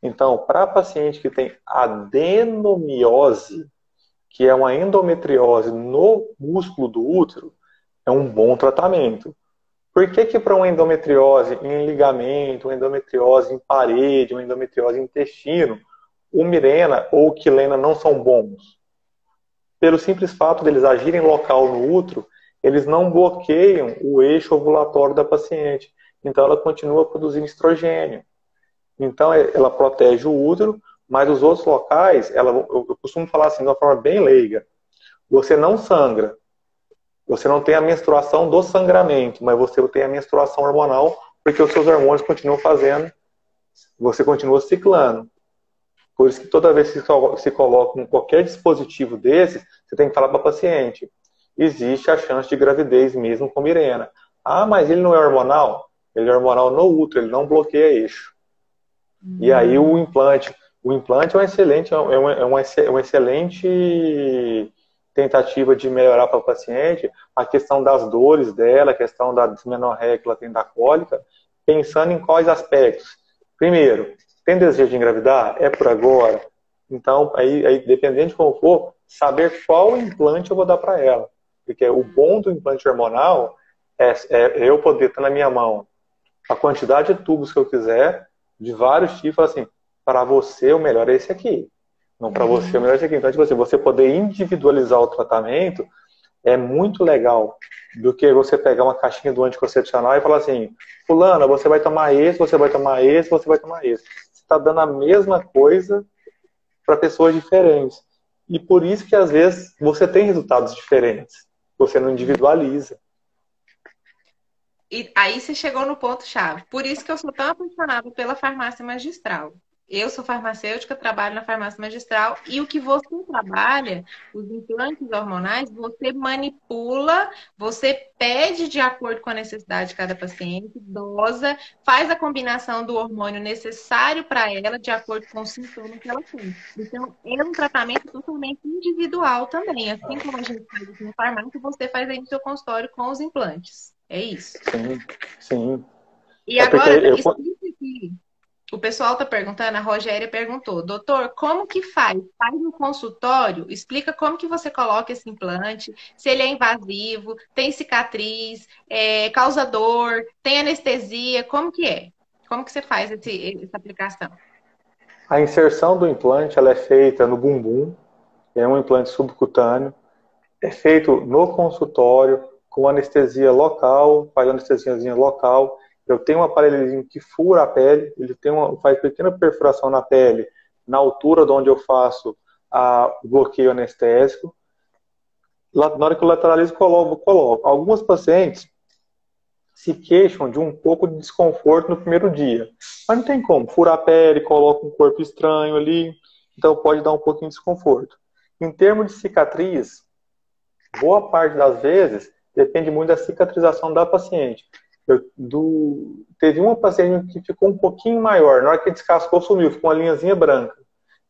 Então, para paciente que tem adenomiose, que é uma endometriose no músculo do útero, é um bom tratamento. Por que para uma endometriose em ligamento, uma endometriose em parede, uma endometriose em intestino, o Mirena ou o Quilena não são bons? Pelo simples fato deles agirem local no útero, eles não bloqueiam o eixo ovulatório da paciente. Então ela continua produzindo estrogênio. Então ela protege o útero, mas os outros locais, eu costumo falar assim de uma forma bem leiga. Você não sangra. Você não tem a menstruação do sangramento, mas você tem a menstruação hormonal, porque os seus hormônios continuam fazendo, você continua ciclando. Por isso que toda vez que se coloca qualquer dispositivo desse, você tem que falar para o paciente. Existe a chance de gravidez mesmo com Mirena. Ah, mas ele não é hormonal? Ele é hormonal no útero, ele não bloqueia eixo. E aí o implante é uma excelente tentativa de melhorar para o paciente a questão das dores dela, a questão da dismenorreia que ela tem da cólica, pensando em quais aspectos. Primeiro, tem desejo de engravidar? É por agora? Então, aí dependendo de como for, saber qual implante eu vou dar para ela. Porque o bom do implante hormonal é eu poder ter na minha mão a quantidade de tubos que eu quiser, de vários tipos, assim, para você o melhor é esse aqui. Não para você o melhor é esse aqui. Então, tipo assim, você poder individualizar o tratamento é muito legal do que você pegar uma caixinha do anticoncepcional e falar assim, fulana, você vai tomar esse, você vai tomar esse, você vai tomar esse. Você está dando a mesma coisa para pessoas diferentes. E por isso que, às vezes, você tem resultados diferentes. Você não individualiza. E aí você chegou no ponto-chave. Por isso que eu sou tão apaixonada pela farmácia magistral. Eu sou farmacêutica, trabalho na farmácia magistral e o que você trabalha, os implantes hormonais, você manipula, você pede de acordo com a necessidade de cada paciente, dosa, faz a combinação do hormônio necessário para ela, de acordo com os sintomas que ela tem. Então, é um tratamento totalmente individual também. Assim como a gente faz aqui na farmácia, você faz aí no seu consultório com os implantes. É isso. Sim, sim. E É porque agora, explica aqui. O pessoal está perguntando, a Rogéria perguntou, doutor, como que faz? Faz no consultório? Explica como que você coloca esse implante, se ele é invasivo, tem cicatriz, causa dor, tem anestesia, como que é? Como que você faz essa aplicação? a inserção do implante ela é feita no bumbum, é um implante subcutâneo, é feito no consultório, com anestesia local, faz anestesiazinha local. Eu tenho um aparelhozinho que fura a pele, ele faz pequena perfuração na pele, na altura de onde eu faço o bloqueio anestésico. Na hora que eu lateralizo, coloco. Algumas pacientes se queixam de um pouco de desconforto no primeiro dia. Mas não tem como. Fura a pele, coloca um corpo estranho ali, então pode dar um pouquinho de desconforto. Em termos de cicatriz, boa parte das vezes depende muito da cicatrização da paciente. Teve uma paciente que ficou um pouquinho maior, na hora que descascou sumiu, ficou uma linhazinha branca.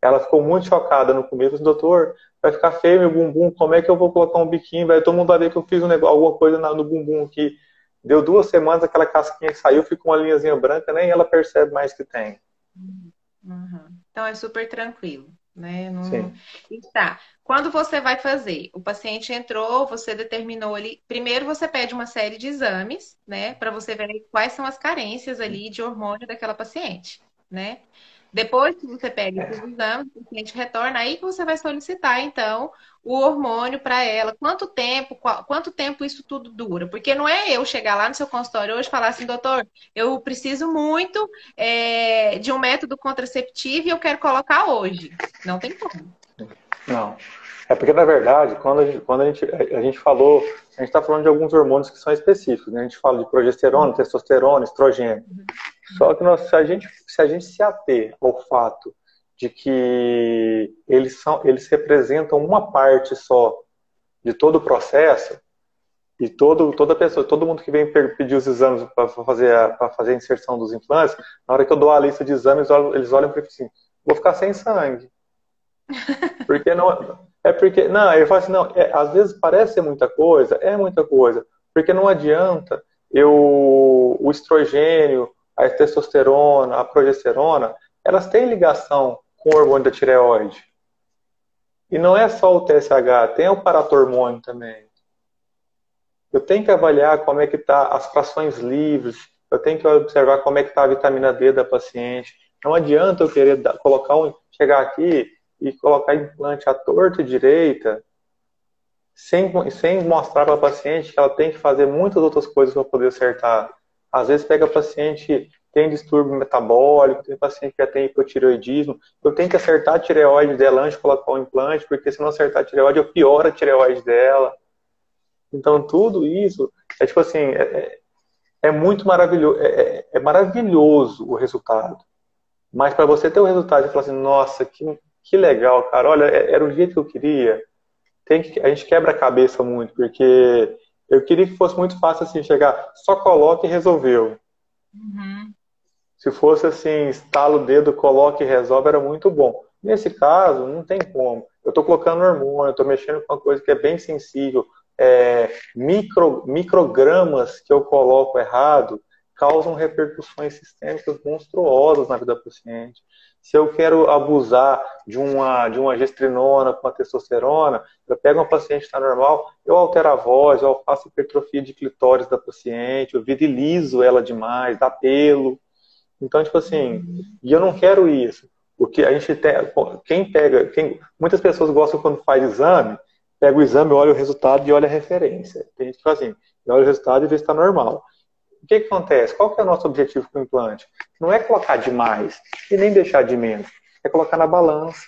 Ela ficou muito chocada no começo, disse, doutor, vai ficar feio meu bumbum, como é que eu vou colocar um biquinho? Todo mundo vai ver que eu fiz alguma coisa no bumbum aqui. Deu 2 semanas, aquela casquinha que saiu, ficou uma linhazinha branca, nem ela percebe mais que tem. Uhum. Então é super tranquilo. né? Não... Sim. E tá. Quando você vai fazer, o paciente entrou, você determinou ali. Primeiro você pede uma série de exames, né, para você ver quais são as carências ali de hormônio daquela paciente, né? Depois que você pega esses exames, o paciente retorna, aí que você vai solicitar, então, o hormônio para ela. Quanto tempo isso tudo dura? Porque não é eu chegar lá no seu consultório hoje e falar assim, doutor, eu preciso muito de um método contraceptivo e eu quero colocar hoje. Não tem como. Não. É porque, na verdade, quando a gente falou, a gente está falando de alguns hormônios que são específicos, né? A gente fala de progesterona, testosterona, estrogênio. Só que se a gente se ater ao fato de que eles representam uma parte só de todo o processo, e toda pessoa, todo mundo que vem pedir os exames para fazer a inserção dos implantes, na hora que eu dou a lista de exames, eles olham para mim assim, vou ficar sem sangue. Porque não. É porque. Não, eu falo assim, não, às vezes parece ser muita coisa, é muita coisa. Porque não adianta o estrogênio, a testosterona, a progesterona, elas têm ligação com o hormônio da tireoide. E não é só o TSH, tem o paratormônio também. Eu tenho que avaliar como é que está as frações livres, eu tenho que observar como é que está a vitamina D da paciente. Não adianta eu querer chegar aqui e colocar implante à torta e direita, sem mostrar para a paciente que ela tem que fazer muitas outras coisas para poder acertar. Às vezes pega paciente tem distúrbio metabólico, tem paciente que já tem hipotireoidismo, eu tenho que acertar a tireoide dela antes de colocar o implante, porque se não acertar a tireoide, eu pioro a tireoide dela. Então tudo isso é tipo assim, é muito maravilhoso, é maravilhoso o resultado. Mas para você ter o resultado e falar assim, nossa, que legal, cara, olha, era o jeito que eu queria. A gente quebra a cabeça muito, porque eu queria que fosse muito fácil assim, chegar, só coloca e resolveu. Uhum. Se fosse assim, estala o dedo, coloca e resolve, era muito bom. Nesse caso, não tem como. Eu estou colocando hormônio, estou mexendo com uma coisa que é bem sensível. Microgramas que eu coloco errado causam repercussões sistêmicas monstruosas na vida do paciente. Se eu quero abusar de uma gestrinona com a testosterona, eu pego uma paciente que está normal, eu altero a voz, eu faço hipertrofia de clitóris da paciente, eu virilizo ela demais, dá pelo. Então, tipo assim, e eu não quero isso. Porque a gente tem, muitas pessoas gostam quando faz exame, pega o exame, olha o resultado e olha a referência. Tem gente que faz assim, olha o resultado e vê se está normal. O que acontece? Qual que é o nosso objetivo com o implante? Não é colocar demais e nem deixar de menos. É colocar na balança.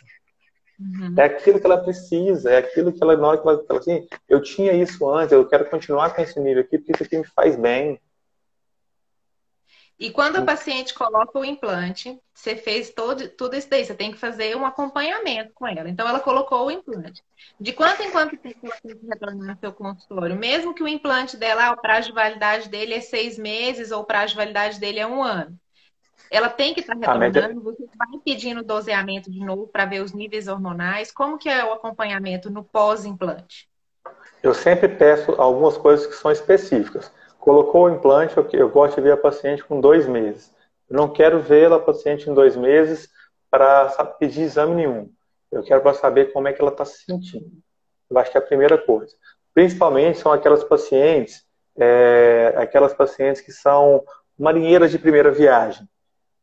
É Uhum. aquilo que ela precisa, é aquilo que ela, na hora que ela fala assim, eu tinha isso antes, eu quero continuar com esse nível aqui, porque isso aqui me faz bem. E quando a paciente coloca o implante, você fez tudo isso daí, você tem que fazer um acompanhamento com ela. Então, ela colocou o implante. De quanto em quanto tempo ela tem que retornar ao seu consultório? Mesmo que o implante dela, o prazo de validade dele é 6 meses ou o prazo de validade dele é 1 ano. Ela tem que estar A média, retornando, você vai pedindo doseamento de novo para ver os níveis hormonais. Como que é o acompanhamento no pós-implante? eu sempre peço algumas coisas que são específicas. Colocou o implante, eu gosto de ver a paciente com 2 meses. Eu não quero ver a paciente em 2 meses para pedir exame nenhum. Eu quero para saber como é que ela está se sentindo. Eu acho que é a primeira coisa. Principalmente são aquelas pacientes que são marinheiras de primeira viagem,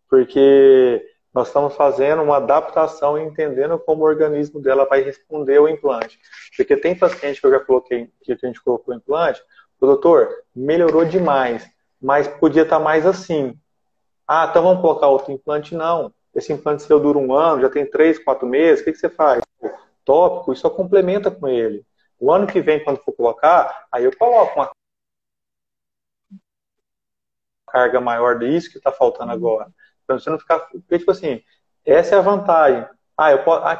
porque nós estamos fazendo uma adaptação e entendendo como o organismo dela vai responder ao implante. Porque tem paciente que eu já coloquei, que a gente colocou o implante, o doutor, melhorou demais, mas podia estar mais assim. Ah, então vamos colocar outro implante? Não. Esse implante seu dura 1 ano, já tem 3, 4 meses, o que você faz? Tópico, e só complementa com ele. O ano que vem, quando for colocar, aí eu coloco uma carga maior disso que está faltando agora. Para você não ficar. Porque, tipo assim, essa é a vantagem.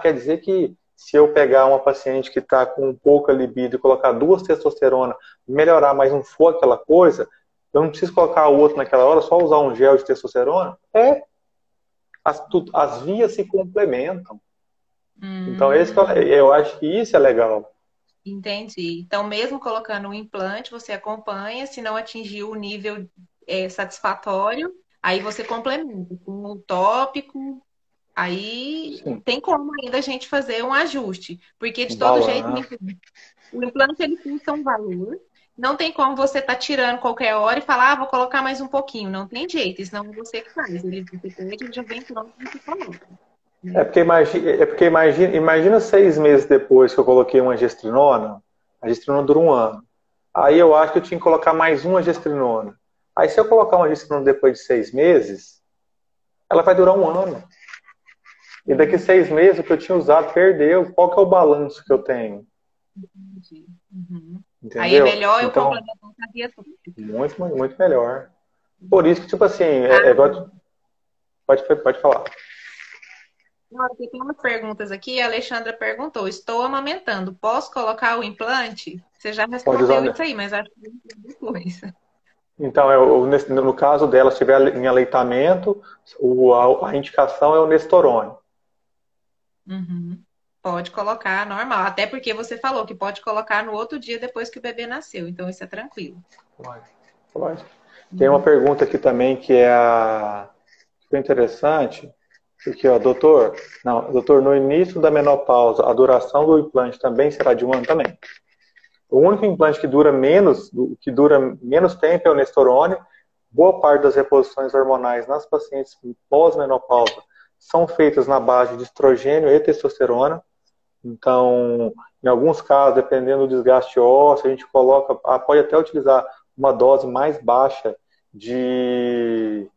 Quer dizer que se eu pegar uma paciente que está com pouca libido e colocar 2 testosterona, melhorar, mas não for aquela coisa, eu não preciso colocar o outro naquela hora, só usar um gel de testosterona? As vias se complementam. Então, eu acho que isso é legal. Entendi. Então, mesmo colocando um implante, você acompanha, se não atingiu o nível satisfatório, aí você complementa com o tópico. Aí Sim. tem como ainda a gente fazer um ajuste, porque de todo jeito Balanço. o implante ele custa um valor. Não tem como você estar tirando qualquer hora e falar, vou colocar mais um pouquinho. Não tem jeito, senão é você que faz. Você pede, ele já vem pronto e você coloca. É Né? porque imagina 6 meses depois que eu coloquei uma gestrinona, a gestrinona dura um ano. Aí eu acho que eu tinha que colocar mais uma gestrinona. Aí se eu colocar uma gestrinona depois de 6 meses, ela vai durar um ano. E daqui 6 meses o que eu tinha usado perdeu. Qual que é o balanço que eu tenho? Entendi. Uhum. Aí é Entendeu? melhor eu Então, complementar a dieta. muito, muito melhor. Por isso que, tipo assim, Ah, pode falar. não, aqui tem umas perguntas aqui. A Alexandra perguntou: estou amamentando, posso colocar o implante? Você já Pode usar. respondeu isso aí, mas acho que depois. Então, no caso dela, se estiver em aleitamento, a indicação é o Nestorone. Uhum. Pode colocar normal, até porque você falou que pode colocar no outro dia depois que o bebê nasceu, então isso é tranquilo. Pode. Pode. Tem uma Uhum. pergunta aqui também que foi interessante, porque, ó, doutor, no início da menopausa, a duração do implante também será de um ano também. O único implante que dura menos tempo é o Nestorone. Boa parte das reposições hormonais nas pacientes pós-menopausa são feitas na base de estrogênio e testosterona. Então, em alguns casos, dependendo do desgaste ósseo, a gente pode até utilizar uma dose mais baixa de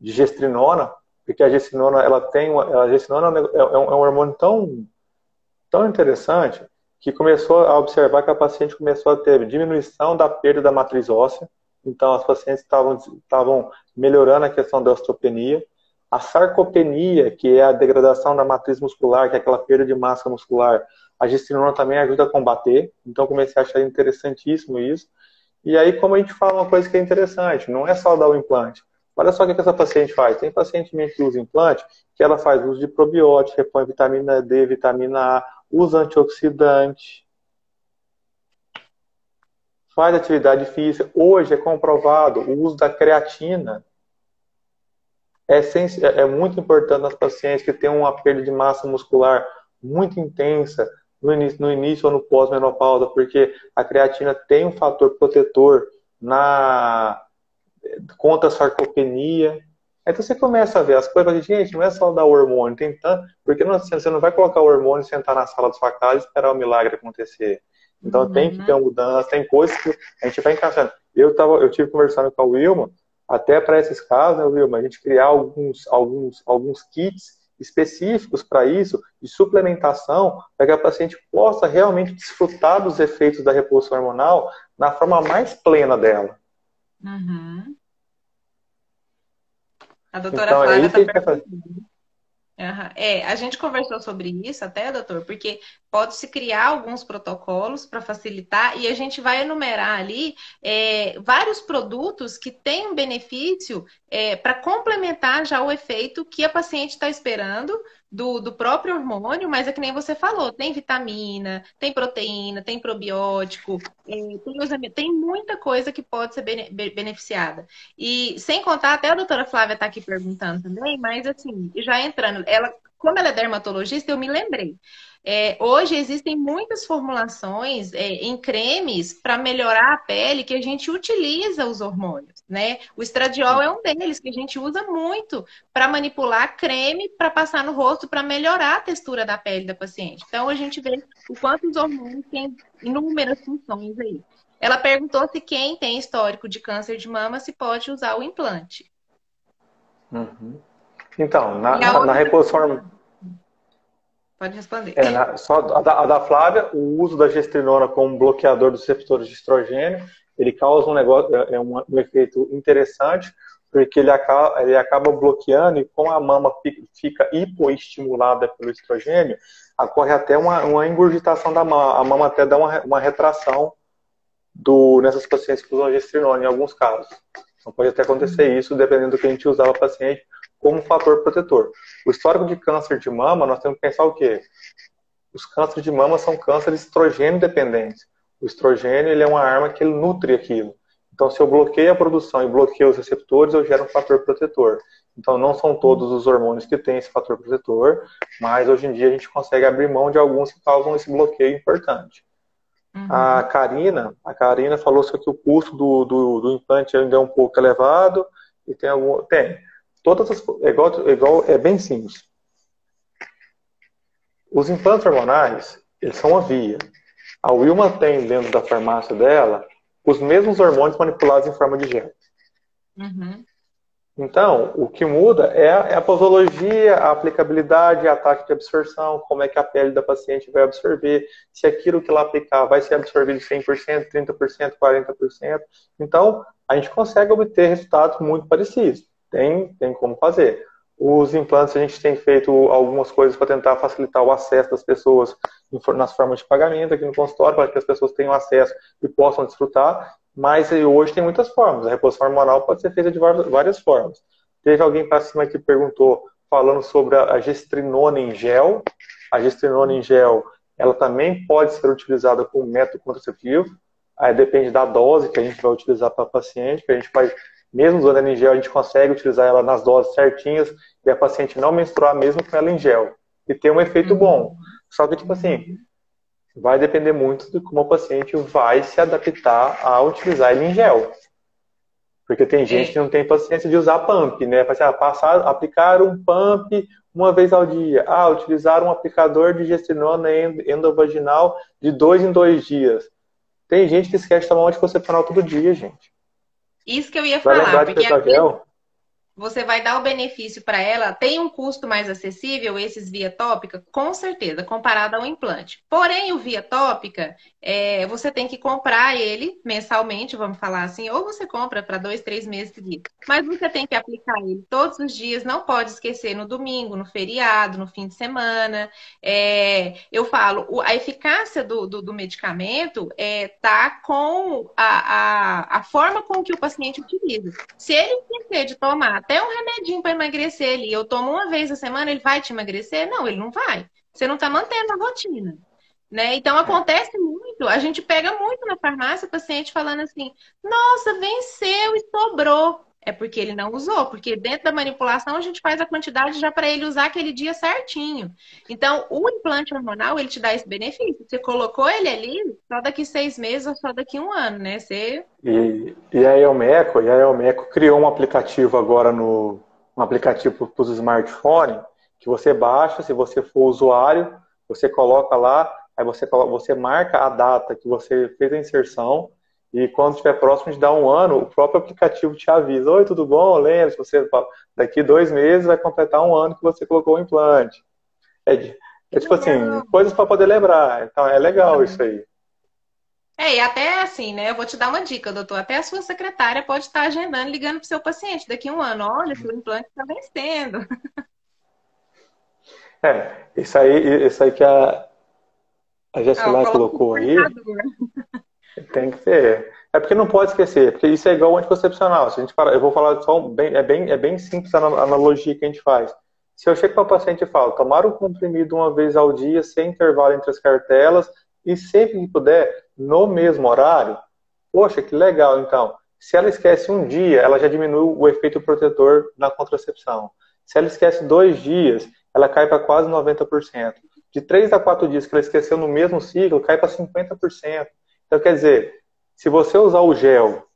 gestrinona, porque a gestrinona, a gestrinona é um hormônio tão interessante que começou a observar que a paciente começou a ter diminuição da perda da matriz óssea. Então, as pacientes estavam melhorando a questão da osteopenia. A sarcopenia, que é a degradação da matriz muscular, que é aquela perda de massa muscular, a gestrinona também ajuda a combater. Então, comecei a achar interessantíssimo isso. E aí, como a gente fala uma coisa que é interessante, não é só dar o implante. Olha só o que essa paciente faz. Tem paciente minha que usa implante, que ela faz uso de probiótico, repõe vitamina D, vitamina A, usa antioxidante, faz atividade física. Hoje é comprovado o uso da creatina. É muito importante nas pacientes que têm uma perda de massa muscular muito intensa no início ou no pós-menopausa, porque a creatina tem um fator protetor contra a sarcopenia. Então você começa a ver as coisas, gente, não é só dar o hormônio, tem tanto, porque você não vai colocar o hormônio e sentar na sala da sua casa e esperar o milagre acontecer. Então tem que ter uma Uhum. mudança, tem coisas que a gente vai encaixando. Eu tive conversando com a Wilma, até para esses casos, né, Wilma, a gente criar alguns kits específicos para isso, de suplementação, para que a paciente possa realmente desfrutar dos efeitos da reposição hormonal na forma mais plena dela. Uhum. A doutora Então é Flávia isso que está a gente vai fazer. perguntando. Aham. É, a gente conversou sobre isso até, doutor, porque pode-se criar alguns protocolos para facilitar e a gente vai enumerar ali vários produtos que têm um benefício para complementar já o efeito que a paciente está esperando do próprio hormônio, mas é que nem você falou, tem vitamina, tem proteína, tem probiótico, tem muita coisa que pode ser beneficiada. E sem contar, até a doutora Flávia está aqui perguntando também, mas assim, já entrando, como ela é dermatologista, eu me lembrei. Hoje existem muitas formulações em cremes para melhorar a pele que a gente utiliza os hormônios, né? O estradiol é um deles que a gente usa muito para manipular creme para passar no rosto para melhorar a textura da pele da paciente. Então a gente vê o quanto os hormônios têm inúmeras funções aí. Ela perguntou se quem tem histórico de câncer de mama se pode usar o implante. Uhum. Então, E a na outra reposição, pode responder. só a da Flávia, o uso da gestrinona como bloqueador dos receptores de estrogênio, ele causa um negócio, um efeito interessante, porque ele acaba bloqueando, e como a mama fica hipoestimulada pelo estrogênio, ocorre até uma engurgitação da mama. A mama até dá uma retração nessas pacientes que usam gestrinona, em alguns casos. Então pode até acontecer isso, dependendo do que a gente usar o paciente como fator protetor. O histórico de câncer de mama, nós temos que pensar o quê? Os cânceres de mama são cânceres estrogênio dependentes. O estrogênio, ele é uma arma que ele nutre aquilo. Então, se eu bloqueio a produção e bloqueio os receptores, eu gero um fator protetor. Então, não são todos os hormônios que têm esse fator protetor, mas hoje em dia a gente consegue abrir mão de alguns que causam esse bloqueio importante. Uhum. A Karina falou só que o custo do implante ainda é um pouco elevado e tem algum. Tem. Todas as, é bem simples. Os implantes hormonais, eles são uma via. A Wilma tem dentro da farmácia dela os mesmos hormônios manipulados em forma de gel. Uhum. Então, o que muda é a posologia, a aplicabilidade, a taxa de absorção, como é que a pele da paciente vai absorver, se aquilo que ela aplicar vai ser absorvido 100%, 30%, 40%. Então, a gente consegue obter resultados muito parecidos. Tem como fazer. Os implantes, a gente tem feito algumas coisas para tentar facilitar o acesso das pessoas nas formas de pagamento aqui no consultório, para que as pessoas tenham acesso e possam desfrutar. Mas hoje tem muitas formas. A reposição hormonal pode ser feita de várias formas. Teve alguém para cima que perguntou, falando sobre a gestrinona em gel. A gestrinona em gel, ela também pode ser utilizada como método contraceptivo. Aí depende da dose que a gente vai utilizar para a paciente, que a gente vai, mesmo usando ela em gel, a gente consegue utilizar ela nas doses certinhas e a paciente não menstruar mesmo com ela em gel. E ter um efeito bom. Só que, tipo assim, vai depender muito de como o paciente vai se adaptar a utilizar ele em gel. Porque tem gente que não tem paciência de usar pump, né? Aplicar um pump uma vez ao dia. Utilizar um aplicador de gestrinona endovaginal de 2 em 2 dias. Tem gente que esquece de tomar um anticoncepcional todo dia, gente. Isso que eu ia Vai falar, lembrar de porque pesar gel? você vai dar o benefício para ela, tem um custo mais acessível, esses via tópica, com certeza, comparado ao implante. Porém, o via tópica, você tem que comprar ele mensalmente, vamos falar assim, ou você compra para 2, 3 meses seguidos. Mas você tem que aplicar ele todos os dias, não pode esquecer no domingo, no feriado, no fim de semana. Eu falo, a eficácia do medicamento tá com a forma com que o paciente utiliza. Se ele esquecer de tomar até um remedinho para emagrecer ali, eu tomo uma vez a semana, ele vai te emagrecer? Não, ele não vai. Você não está mantendo a rotina. Né? Então acontece muito, a gente pega muito na farmácia o paciente falando assim, nossa, venceu e sobrou. É porque ele não usou, porque dentro da manipulação a gente faz a quantidade já para ele usar aquele dia certinho. Então, o implante hormonal, ele te dá esse benefício. Você colocou ele ali só daqui 6 meses ou só daqui 1 ano, né? E a Elmeco criou um aplicativo agora um aplicativo para os smartphones que você baixa, se você for usuário, você coloca lá, aí você marca a data que você fez a inserção e quando estiver próximo de dar 1 ano, o próprio aplicativo te avisa, oi, tudo bom? Lembra, daqui 2 meses vai completar 1 ano que você colocou o implante. É tipo assim, coisas para poder lembrar. Então é legal isso aí. E até assim, né? Eu vou te dar uma dica, doutor. Até a sua secretária pode estar agendando, ligando para o seu paciente daqui a 1 ano. Olha, seu implante está vencendo. Isso aí que a Gessilai colocou aí, tem que ter. É porque não pode esquecer, porque isso é igual ao anticoncepcional. Se a gente falar, eu vou falar só é bem simples a analogia que a gente faz. Se eu chego para o paciente e falo, tomar um comprimido uma vez ao dia, sem intervalo entre as cartelas, e sempre que puder, no mesmo horário, poxa, que legal, então. Se ela esquece um dia, ela já diminui o efeito protetor na contracepção. Se ela esquece 2 dias, ela cai para quase 90%. De 3 a 4 dias que ela esqueceu no mesmo ciclo, cai para 50%. Então, quer dizer, se você usar o gel,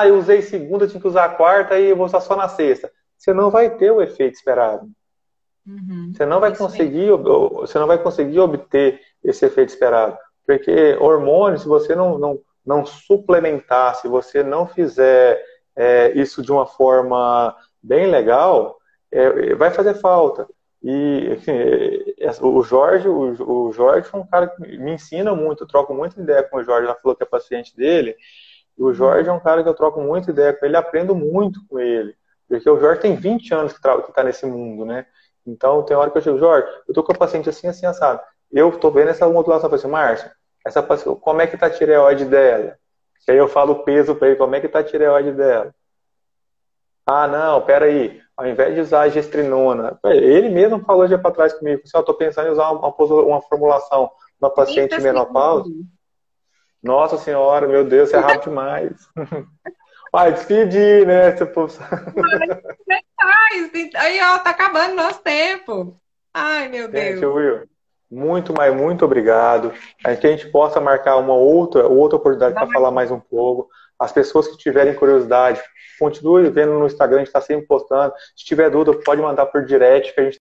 eu usei segunda, tinha que usar a quarta e eu vou usar só na sexta. Você não vai ter o efeito esperado. Você não vai conseguir obter esse efeito esperado. Porque hormônio, se você não suplementar, se você não fizer isso de uma forma bem legal, vai fazer falta. E, enfim, o Jorge foi um cara que me ensina muito, eu troco muita ideia com o Jorge, ela falou que é paciente dele, e o Jorge é um cara que eu troco muita ideia com ele, aprendo muito com ele, porque o Jorge tem 20 anos que está nesse mundo, né? Então, tem hora que eu chego, Jorge, eu tô com a paciente assim, assim, assado. Eu tô vendo essa modulação, eu falei assim, Márcio, essa paciente, como é que tá a tireoide dela? E aí eu falo o peso para ele, como é que tá a tireoide dela? Não, peraí, ao invés de usar a gestrinona, ele mesmo falou já para trás comigo, assim, eu tô pensando em usar uma formulação na paciente menopausa. Nossa senhora, meu Deus, é rápido demais. Vai despedir, né? Aí, ó, tá acabando nosso tempo. Ai, meu Gente, Deus. Will, muito, mas muito obrigado. Que a gente possa marcar uma outra oportunidade para falar mais um pouco. As pessoas que tiverem curiosidade, continue vendo no Instagram, a gente está sempre postando. Se tiver dúvida, pode mandar por direct, que a gente